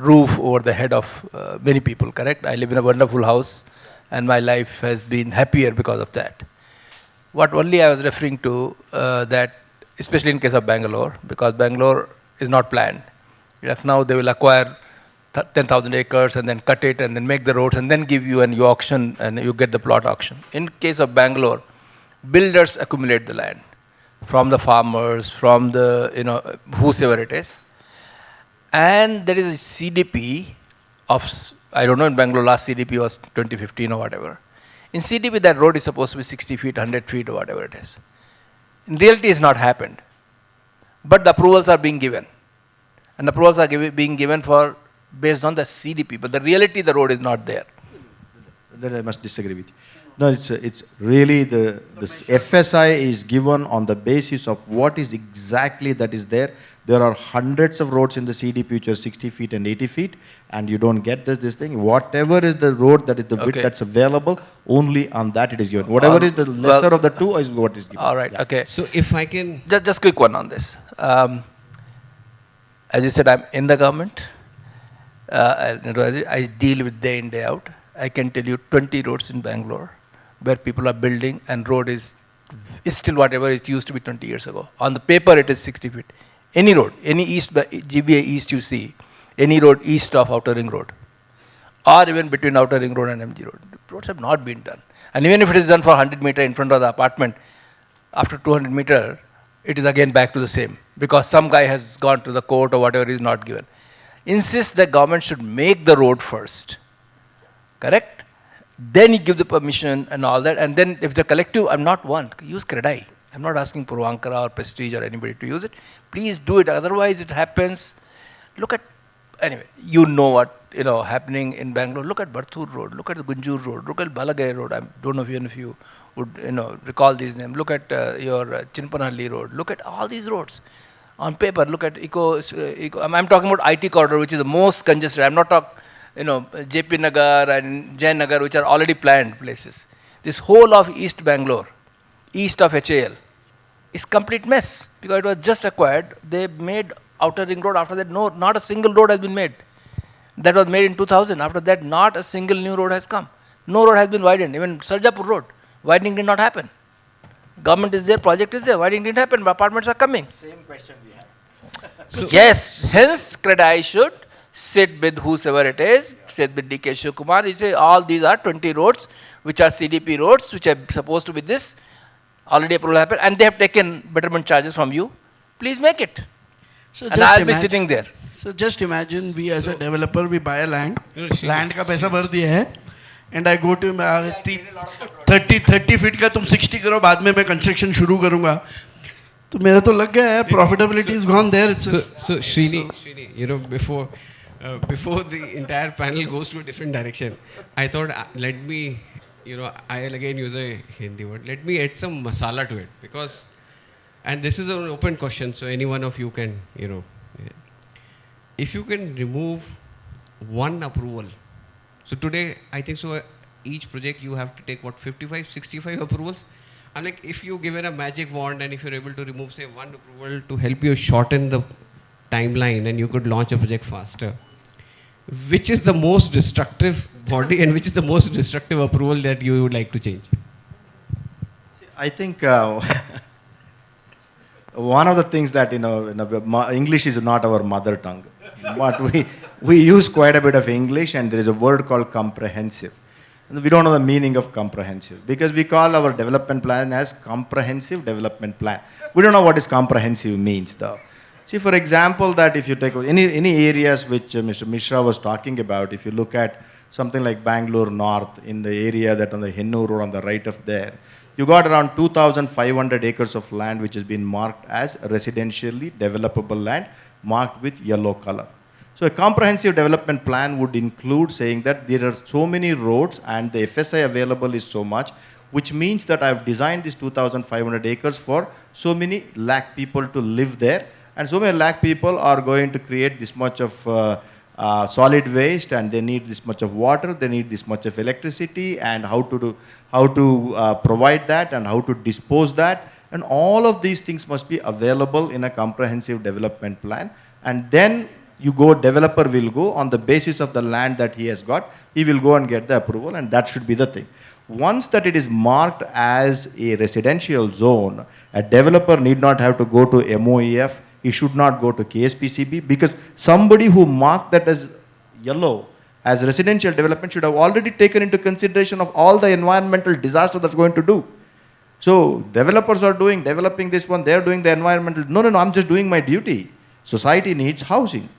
roof over the head of many people, correct? I live in a wonderful house and my life has been happier because of that. What only I was referring to that, especially in case of Bangalore, because Bangalore is not planned. Now they will acquire 10,000 acres and then cut it and then make the roads and then give you and you auction and you get the plot auction. In case of Bangalore, builders accumulate the land from the farmers, from the, whosoever it is. And there is a CDP of, I don't know, in Bangalore last CDP was 2015 or whatever. In CDP that road is supposed to be 60 feet, 100 feet or whatever it is. In reality it's not happened. But the approvals are being given. And approvals are being given for based on the CDP, but the reality the road is not there. Then I must disagree with you. No, it's really the FSI is given on the basis of what is exactly that is there. There are hundreds of roads in the CDP which are 60 feet and 80 feet, and you don't get this thing. Whatever is the road that is the width that's available, only on that it is given. Whatever is the lesser of the two is what is given. All right, okay. So if I can... Just quick one on this. As you said, I'm in the government. I deal with day in, day out. I can tell you 20 roads in Bangalore where people are building and road is still whatever it used to be 20 years ago. On the paper, it is 60 feet. Any road, any GBA East you see, any road east of Outer Ring Road, or even between Outer Ring Road and MG Road, the roads have not been done. And even if it is done for 100 meter in front of the apartment, after 200 meter, it is again back to the same because some guy has gone to the court or whatever is not given. Insist that government should make the road first, correct? Then you give the permission and all that, and then if the collective, I'm not one, use CREDAI. I'm not asking Puravankara or Prestige or anybody to use it. Please do it, otherwise it happens. Look at, anyway, you know what happening in Bangalore. Look at Barthur Road, look at the Gunjur Road, look at Balagay Road. I don't know if you would recall these names. Look at your Chinpanhalli Road. Look at all these roads. On paper, look at I'm talking about IT corridor, which is the most congested. I'm not talking, JP Nagar and Jain Nagar, which are already planned places. This whole of East Bangalore, east of HAL, is complete mess because it was just acquired. They made Outer Ring Road. After that, not a single road has been made. That was made in 2000. After that, not a single new road has come. No road has been widened. Even Sarjapur Road, widening did not happen. Government is there, project is there, widening didn't happen, but apartments are coming. Same question we have. So yes, hence CREDAI should sit with whosoever it is, sit with DK Shivkumar. You say all these are 20 roads, which are CDP roads, which are supposed to be this. Already approval happened, and they have taken betterment charges from you. Please make it. So and I'll be sitting there. So just imagine we as a developer, we buy a land. Land का पैसा भर दिया है. And I go to 30 feet का तुम 60 करो बाद में मैं construction शुरू करूँगा. तो मेरा तो लग गया है. Profitability is gone there. So Srini, before the entire panel goes to a different direction, I thought let me, I'll again use a Hindi word. Let me add some masala to it because, and this is an open question, so any one of you can, if you can remove one approval. So today, I think so each project you have to take 55, 65 approvals. I'm like, if you given a magic wand and if you're able to remove say one approval to help you shorten the timeline and you could launch a project faster, which is the most destructive body and which is the most destructive approval that you would like to change? I think one of the things that, English is not our mother tongue, but we use quite a bit of English, and there is a word called comprehensive. And we don't know the meaning of comprehensive because we call our development plan as comprehensive development plan. We don't know what is comprehensive means though. See, for example, that if you take any areas which Mr. Mishra was talking about, if you look at something like Bangalore North, in the area that on the Hennur Road on the right of there, you got around 2,500 acres of land which has been marked as residentially developable land, marked with yellow color. So a comprehensive development plan would include saying that there are so many roads and the FSI available is so much, which means that I've designed this 2,500 acres for so many lakh people to live there, and so many lakh people are going to create this much of solid waste, and they need this much of water, they need this much of electricity, and how to provide that and how to dispose that, and all of these things must be available in a comprehensive development plan. And then developer will go on the basis of the land that he has got, he will go and get the approval, and that should be the thing. Once that it is marked as a residential zone, a developer need not have to go to MOEF, he should not go to KSPCB, because somebody who marked that as yellow, as residential development, should have already taken into consideration of all the environmental disaster that's going to do. So developers are developing this one, they're doing the environmental, no, I'm just doing my duty. Society needs housing.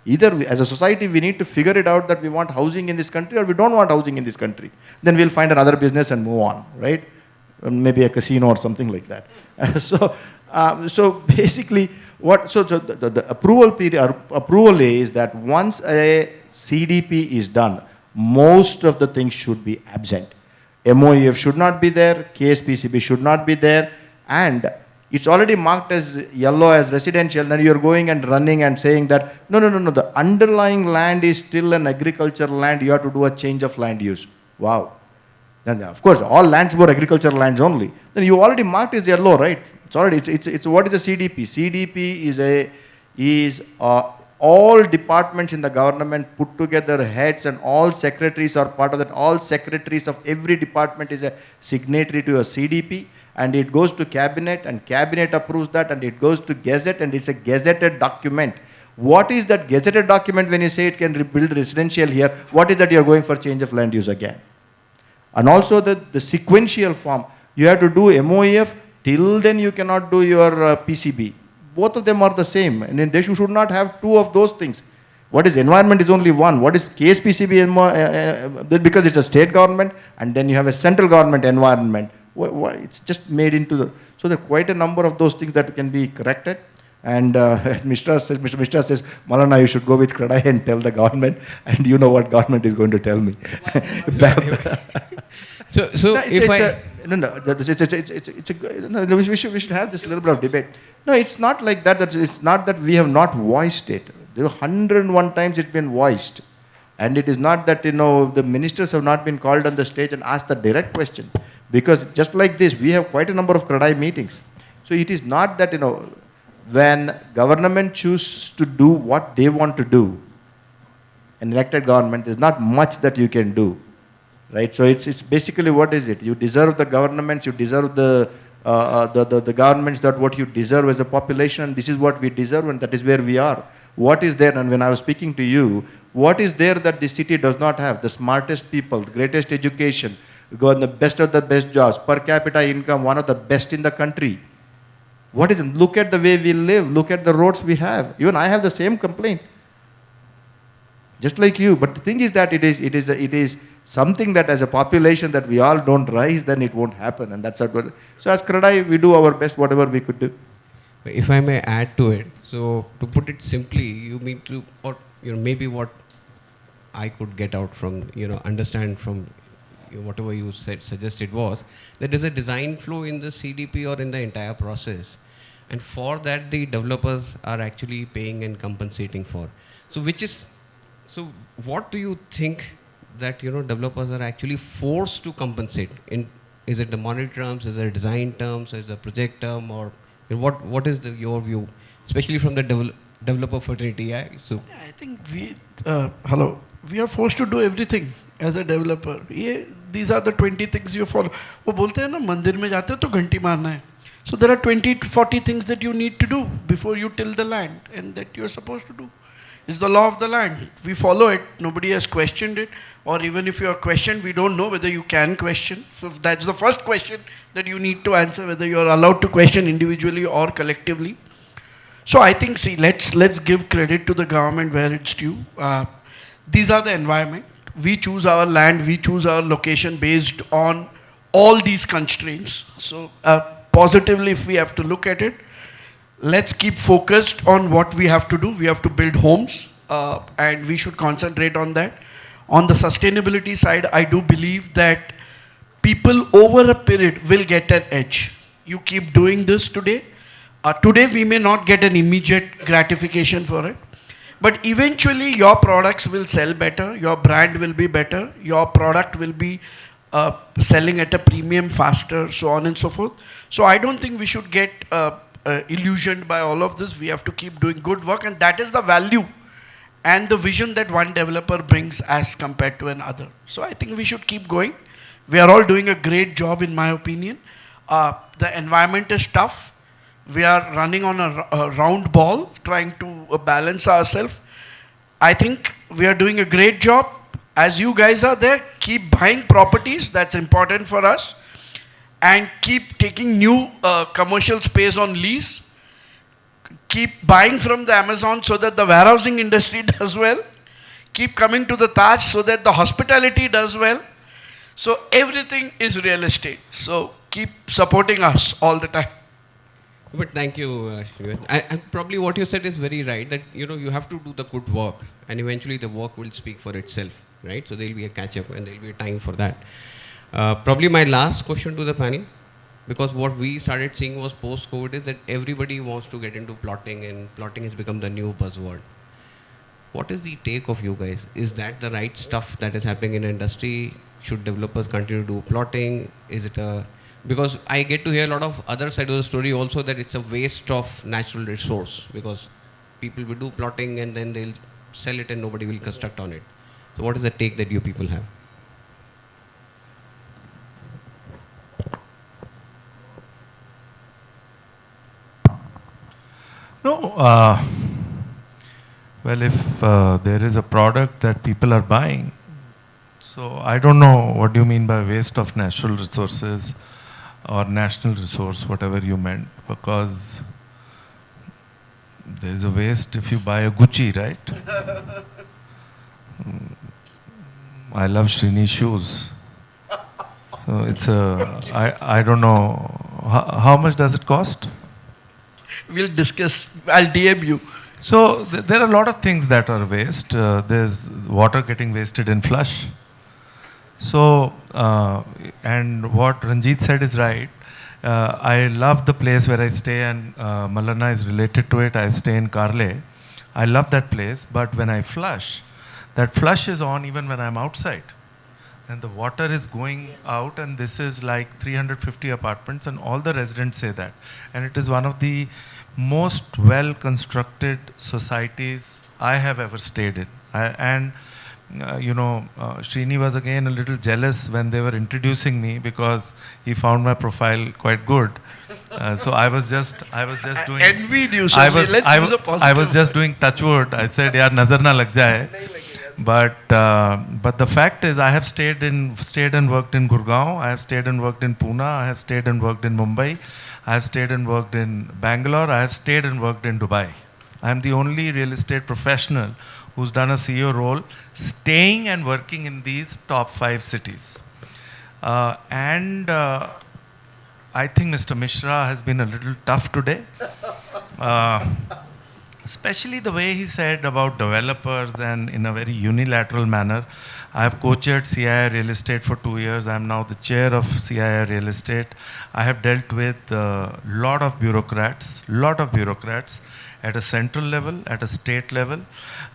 Either as a society we need to figure it out that we want housing in this country or we don't want housing in this country. Then we'll find another business and move on, right? Maybe a casino or something like that. So basically, the approval is that once a CDP is done, most of the things should be absent. MOEF should not be there, KSPCB should not be there, and it's already marked as yellow as residential, then you're going and running and saying that, no, the underlying land is still an agricultural land, you have to do a change of land use. Wow. Then of course, all lands were agricultural lands only. Then you already marked as yellow, right? It's already, it's what is a CDP? CDP is all departments in the government put together, heads and all secretaries are part of that. All secretaries of every department is a signatory to a CDP. And it goes to cabinet, and cabinet approves that, and it goes to gazette, and it's a gazetted document. What is that gazetted document when you say it can build residential here? What is that you're going for change of land use again? And also the sequential form. You have to do MOEF, till then you cannot do your PCB. Both of them are the same, and they should not have two of those things. What is environment is only one. What is KSPCB? Because it's a state government, and then you have a central government environment. It's just made into the, so there are quite a number of those things that can be corrected. And Mr. Mishra says, Mallanna, you should go with CREDAI and tell the government, and you know what government is going to tell me. We should have this little bit of debate. No, it's not like that. It's not that we have not voiced it. There are 101 times it's been voiced. And it is not that, the ministers have not been called on the stage and asked the direct question. Because just like this, we have quite a number of CREDAI meetings. So it is not that, when government chooses to do what they want to do, an elected government, there's not much that you can do. Right? So it's basically, what is it? You deserve the governments, you deserve the governments that what you deserve as a population, and this is what we deserve, and that is where we are. What is there? And when I was speaking to you, what is there that the city does not have? The smartest people, the greatest education, go on the best of the best jobs, per capita income, one of the best in the country. What is it? Look at the way we live, look at the roads we have. Even I have the same complaint, just like you. But the thing is that it is something that as a population that we all don't rise, then it won't happen. And that's what. So as CREDAI, we do our best, whatever we could do. If I may add to it, so to put it simply, you mean to, or maybe what I could get out from, understand from whatever you suggested was that there's a design flow in the CDP or in the entire process, and for that the developers are actually paying and compensating for. So what do you think that developers are actually forced to compensate in? Is it the money terms, is it design terms, is it the project term, or what is your view, especially from the developer fraternity. Yeah? So I think we are forced to do everything as a developer. These are the 20 things you follow. वो बोलते हैं ना मंदिर में जाते हो तो घंटी मारना है. So there are 20 to 40 things that you need to do before you till the land and that you are supposed to do. It's the law of the land. We follow it. Nobody has questioned it. Or even if you are questioned, we don't know whether you can question. So if that's the first question that you need to answer, whether you are allowed to question individually or collectively. So I think, see, let's give credit to the government where it's due. These are the environment. We choose our land, we choose our location based on all these constraints. So positively, if we have to look at it, let's keep focused on what we have to do. We have to build homes, and we should concentrate on that. On the sustainability side, I do believe that people over a period will get an edge. You keep doing this today. Today we may not get an immediate gratification for it, but eventually your products will sell better, your brand will be better, your product will be selling at a premium faster, so on and so forth. So I don't think we should get illusioned by all of this. We have to keep doing good work, and that is the value and the vision that one developer brings as compared to another. So I think we should keep going. We are all doing a great job in my opinion. The environment is tough. We are running on a round ball, trying to balance ourselves. I think we are doing a great job. As you guys are there, keep buying properties, that's important for us. And keep taking new commercial space on lease. Keep buying from the Amazon so that the warehousing industry does well. Keep coming to the Taj so that the hospitality does well. So everything is real estate. So keep supporting us all the time. but thank you, Srinivasan. And probably what you said is very right, that you have to do the good work, and eventually the work will speak for itself, right? So there will be a catch-up and there will be a time for that. Probably my last question to the panel, because what we started seeing was post-COVID is that everybody wants to get into plotting, and plotting has become the new buzzword. What is the take of you guys? Is that the right stuff that is happening in industry? Should developers continue to do plotting? Is it a... Because I get to hear a lot of other side of the story also, that it's a waste of natural resource, because people will do plotting and then they'll sell it and nobody will construct on it. So what is the take that you people have? No, well, if there is a product that people are buying, so I don't know what do you mean by waste of natural resources or national resource, whatever you meant, because there is a waste if you buy a Gucci, right? I love Srini's shoes. So it's a, I don't know, how much does it cost? We'll discuss. I'll DM you. So there are a lot of things that are waste. There's water getting wasted in flush. So, and what Ranjeet said is right. I love the place where I stay, and Mallanna is related to it. I stay in Carle. I love that place, but when I flush, that flush is on even when I'm outside. And the water is going out, and this is like 350 apartments, and all the residents say that. And it is one of the most well-constructed societies I have ever stayed in. Srini was again a little jealous when they were introducing me, because he found my profile quite good. So I was just doing. Envied you. So let's use a positive. I was just doing touchwood. I said, "Yaar, nazar na lag jaye." But the fact is, I have stayed and worked in Gurgaon. I have stayed and worked in Pune. I have stayed and worked in Mumbai. I have stayed and worked in Bangalore. I have stayed and worked in Dubai. I am the only real estate professional who's done a CEO role, staying and working in these top 5 cities. I think Mr. Mishra has been a little tough today. Especially the way he said about developers, and in a very unilateral manner. I have co-chaired CII Real Estate for 2 years. I am now the chair of CII Real Estate. I have dealt with a lot of bureaucrats at a central level, at a state level.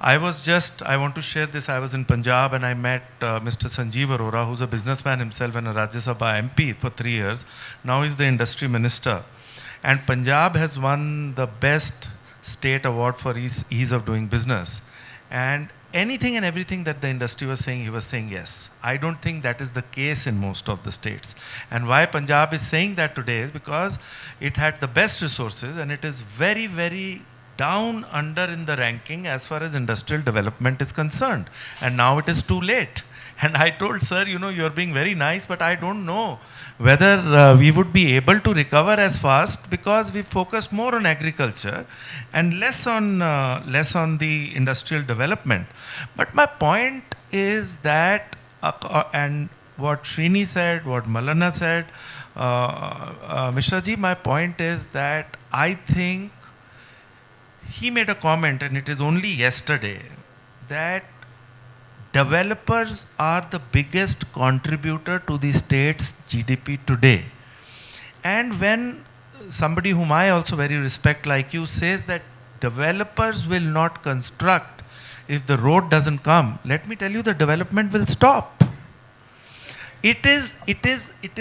I want to share this, I was in Punjab and I met Mr. Sanjeev Arora, who's a businessman himself and a Rajya Sabha MP for 3 years. Now he's the industry minister. And Punjab has won the best state award for ease of doing business. And anything and everything that the industry was saying, he was saying yes. I don't think that is the case in most of the states. And why Punjab is saying that today is because it had the best resources and it is very, very down under in the ranking as far as industrial development is concerned. And now it is too late. And I told, sir, you know, you're being very nice, but I don't know whether we would be able to recover as fast because we focused more on agriculture and less on the industrial development. But my point is that, and what Srini said, what Mallanna said, Mishra ji, my point is that I think he made a comment, and it is only yesterday, that developers are the biggest contributor to the state's GDP today. And when somebody whom I also very respect like you says that developers will not construct if the road doesn't come, let me tell you, the development will stop. It is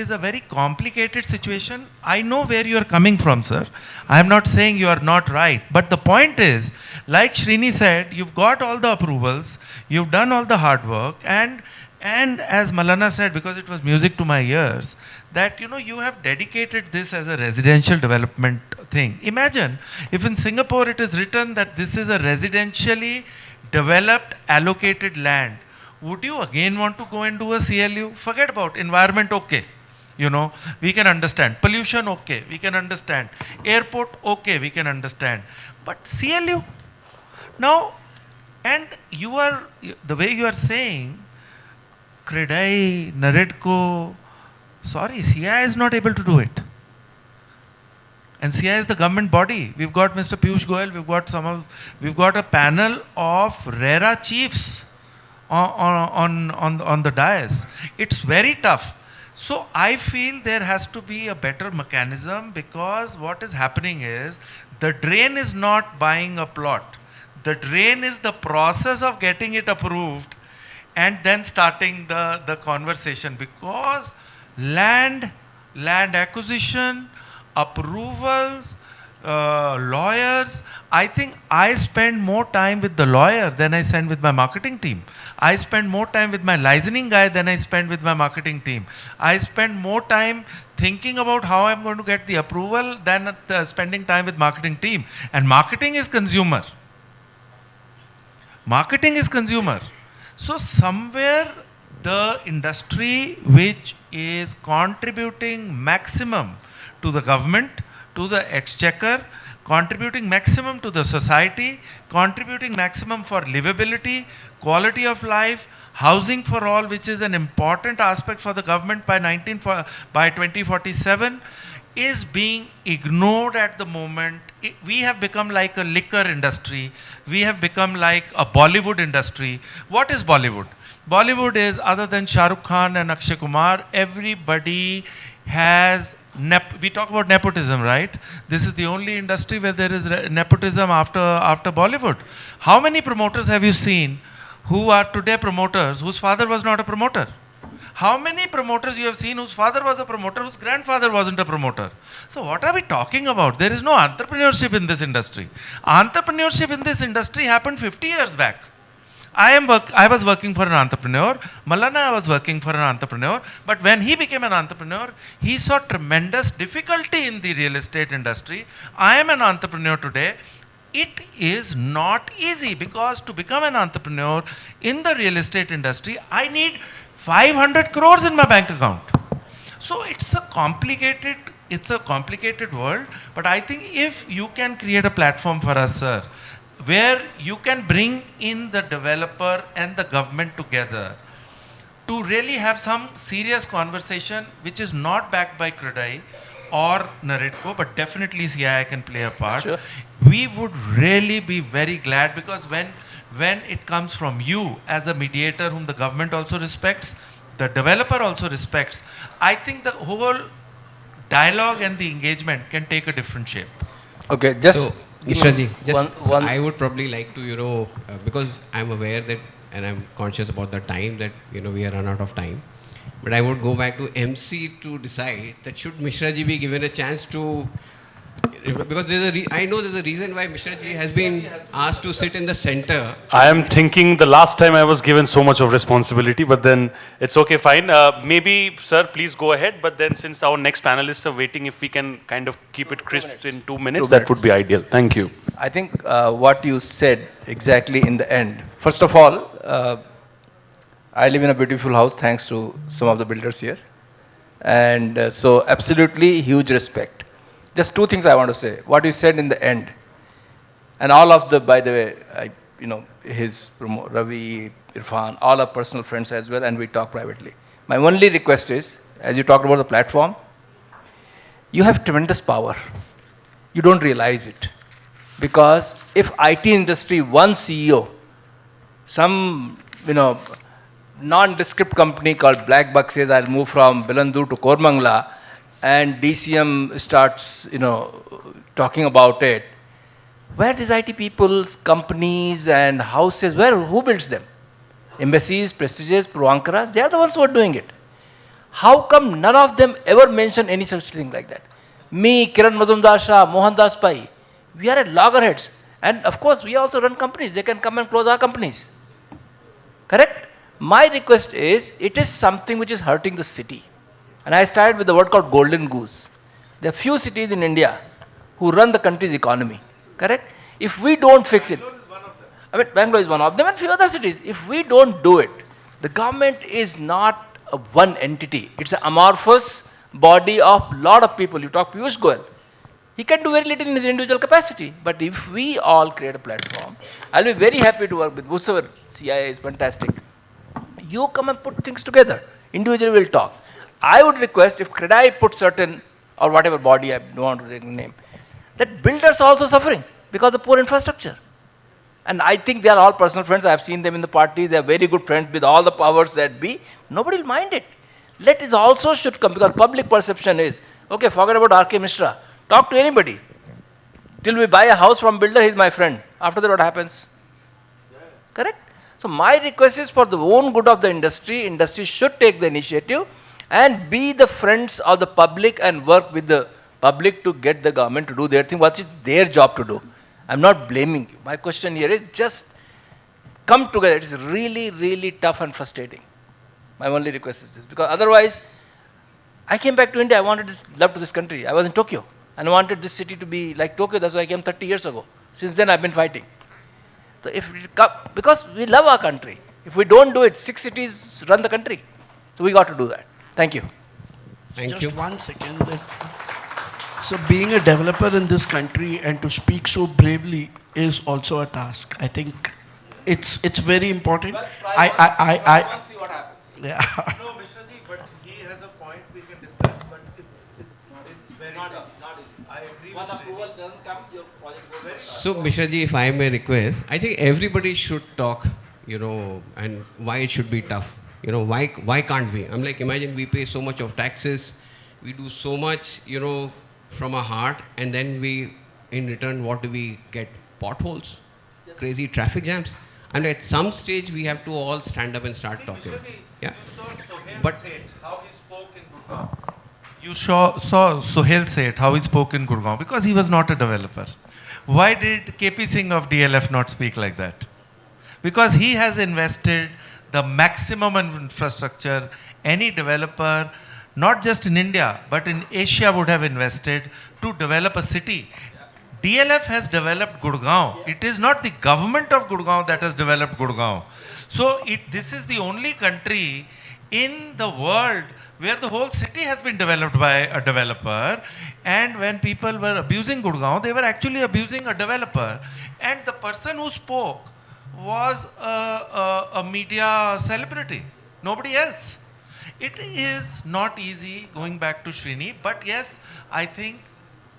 a very complicated situation. I know where you are coming from, sir. I am not saying you are not right. But the point is, like Srini said, you've got all the approvals, you've done all the hard work, and as Mallanna said, because it was music to my ears, that you know you have dedicated this as a residential development thing. Imagine if in Singapore it is written that this is a residentially developed allocated land. Would you again want to go and do a CLU? Forget about environment, okay. You know, we can understand. Pollution, okay, we can understand. Airport, okay, we can understand. But CLU? Now, and you are, the way you are saying, CREDAI, NAREDCO, sorry, CI is not able to do it. And CI is the government body. We've got Mr. Piyush Goyal, we've got a panel of RERA chiefs on the dais. It's very tough. So I feel there has to be a better mechanism, because what is happening is the drain is not buying a plot. The drain is the process of getting it approved and then starting the conversation, because land acquisition, approvals, lawyers, I think I spend more time with the lawyer than I spend with my marketing team. I spend more time with my licensing guy than I spend with my marketing team. I spend more time thinking about how I'm going to get the approval than spending time with marketing team. And marketing is consumer. Marketing is consumer. So somewhere the industry which is contributing maximum to the government, to the exchequer, contributing maximum to the society, contributing maximum for livability, quality of life, housing for all, which is an important aspect for the government by 2047, is being ignored at the moment. We have become like a liquor industry. We have become like a Bollywood industry. What is Bollywood? Bollywood is, other than Shah Rukh Khan and Akshay Kumar, everybody has we talk about nepotism, right? This is the only industry where there is nepotism after Bollywood. How many promoters have you seen who are today promoters whose father was not a promoter? How many promoters you have seen whose father was a promoter, whose grandfather wasn't a promoter? So what are we talking about? There is no entrepreneurship in this industry. Entrepreneurship in this industry happened 50 years back. I was working for an entrepreneur. Mallanna was working for an entrepreneur. But when he became an entrepreneur, he saw tremendous difficulty in the real estate industry. I am an entrepreneur today. It is not easy, because to become an entrepreneur in the real estate industry, I need 500 crores in my bank account. So it's a complicated world. But I think if you can create a platform for us, sir, where you can bring in the developer and the government together to really have some serious conversation, which is not backed by CREDAI or NAREDCO, but definitely CI can play a part. Sure. We would really be very glad, because when it comes from you as a mediator whom the government also respects, the developer also respects, I think the whole dialogue and the engagement can take a different shape. Okay, just So, Mishra ji, one, I would probably like to, because I'm aware that, and I'm conscious about the time that, we are run out of time. But I would go back to MC to decide that should Mishra ji be given a chance to, because I know there's a reason why Mishra ji has been asked to sit in the center. I am thinking the last time I was given so much of responsibility, but then it's okay, fine. Maybe, sir, please go ahead. But then since our next panelists are waiting, if we can kind of keep it crisp in 2 minutes, that would be ideal. Thank you. I think what you said exactly in the end. First of all, I live in a beautiful house thanks to some of the builders here. And so absolutely huge respect. Just two things I want to say. What you said in the end. And all of the, by the way, Ravi, Irfan, all are personal friends as well, and we talk privately. My only request is, as you talked about the platform, you have tremendous power. You don't realize it. Because if IT industry, one CEO, some, nondescript company called Black Buck says, I'll move from Bilandur to Kormangla, and DCM starts, talking about it, where these IT people's companies and houses, who builds them? Embassies, prestiges, Puravankara, they are the ones who are doing it. How come none of them ever mention any such thing like that? Me, Kiran Mazumdar Shah, Mohandas Pai, we are at loggerheads. And of course, we also run companies. They can come and close our companies. Correct? My request is, it is something which is hurting the city. And I started with the word called golden goose. There are few cities in India who run the country's economy. Correct? If we don't fix it, Bangalore is one of them and few other cities. If we don't do it, the government is not a one entity. It's an amorphous body of lot of people. You talk Piyush Goyal. He can do very little in his individual capacity. But if we all create a platform, I'll be very happy to work with whosoever. CIA is fantastic. You come and put things together. Individually we'll talk. I would request if CREDAI put certain, or whatever body, I don't want to name, that builders are also suffering because of poor infrastructure. And I think they are all personal friends. I have seen them in the parties. They are very good friends with all the powers that be. Nobody will mind it. Let it also should come, because public perception is, okay, forget about R.K. Mishra. Talk to anybody. Till we buy a house from builder, he's my friend. After that, what happens? Correct? So my request is for the own good of the industry should take the initiative and be the friends of the public and work with the public to get the government to do their thing, what is their job to do. I'm not blaming you. My question here is just come together. It is really, really tough and frustrating. My only request is this, because otherwise, I came back to India. I wanted love to this country. I was in Tokyo and I wanted this city to be like Tokyo. That's why I came 30 years ago. Since then, I've been fighting. So if it because we love our country. If we don't do it, 6 cities run the country. So we got to do that. Thank you. Thank you. Just 1 second. So being a developer in this country and to speak so bravely is also a task. I think it's very important. I see what happens. Yeah. No, Mishra ji, but he has a point we can discuss, but it's very Not tough. easy. I agree Once with approval doesn't come, your project goes very So, Mishra ji, if I may request, I think everybody should talk, and why it should be tough. Why can't we? I'm like, imagine we pay so much of taxes, we do so much, from our heart, and then we, in return, what do we get? Potholes, crazy traffic jams. And at some stage, we have to all stand up and start talking. Yeah. But how he spoke in Gurgaon. You saw Sohail Seth, how he spoke in Gurgaon, because he was not a developer. Why did KP Singh of DLF not speak like that? Because he has invested the maximum in infrastructure any developer, not just in India, but in Asia would have invested to develop a city. DLF has developed Gurgaon. It is not the government of Gurgaon that has developed Gurgaon. So this is the only country in the world where the whole city has been developed by a developer. And when people were abusing Gurgaon, they were actually abusing a developer. And the person who spoke was a media celebrity, nobody else. It is not easy, going back to Srini, but yes, I think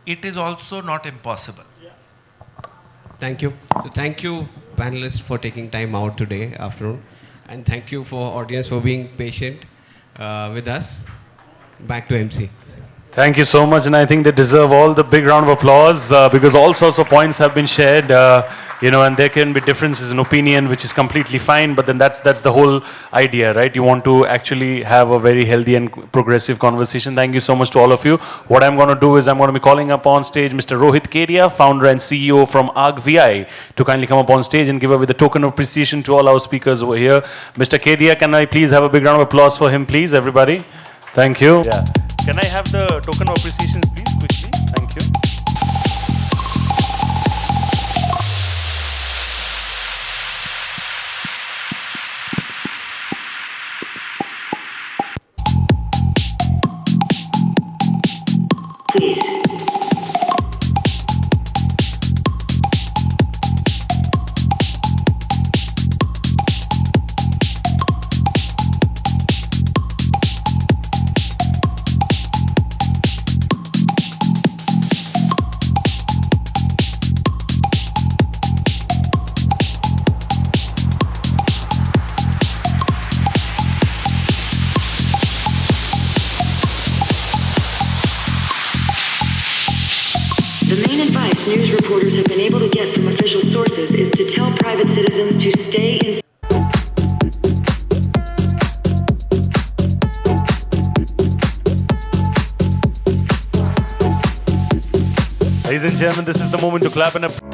it is also not impossible. thank you. So thank you, panelists, for taking time out today afternoon. And thank you for audience for being patient with us. Back to MC. Thank you so much, and I think they deserve all the big round of applause because all sorts of points have been shared. you know, and there can be differences in opinion, which is completely fine, but then that's the whole idea, right? You want to actually have a very healthy and progressive conversation. Thank you so much to all of you. What I'm going to do is I'm going to be calling up on stage Mr. Rohit Kedia, founder and CEO from ArcVI, to kindly come up on stage and give away the token of appreciation to all our speakers over here. Mr. Kedia, can I please have a big round of applause for him, please, everybody? Thank you. Yeah. Can I have the token of appreciation, please, quickly? Thank you. Please. The main advice news reporters have been able to get from official sources is to tell private citizens to stay in. Ladies and gentlemen, this is the moment to clap and applaud.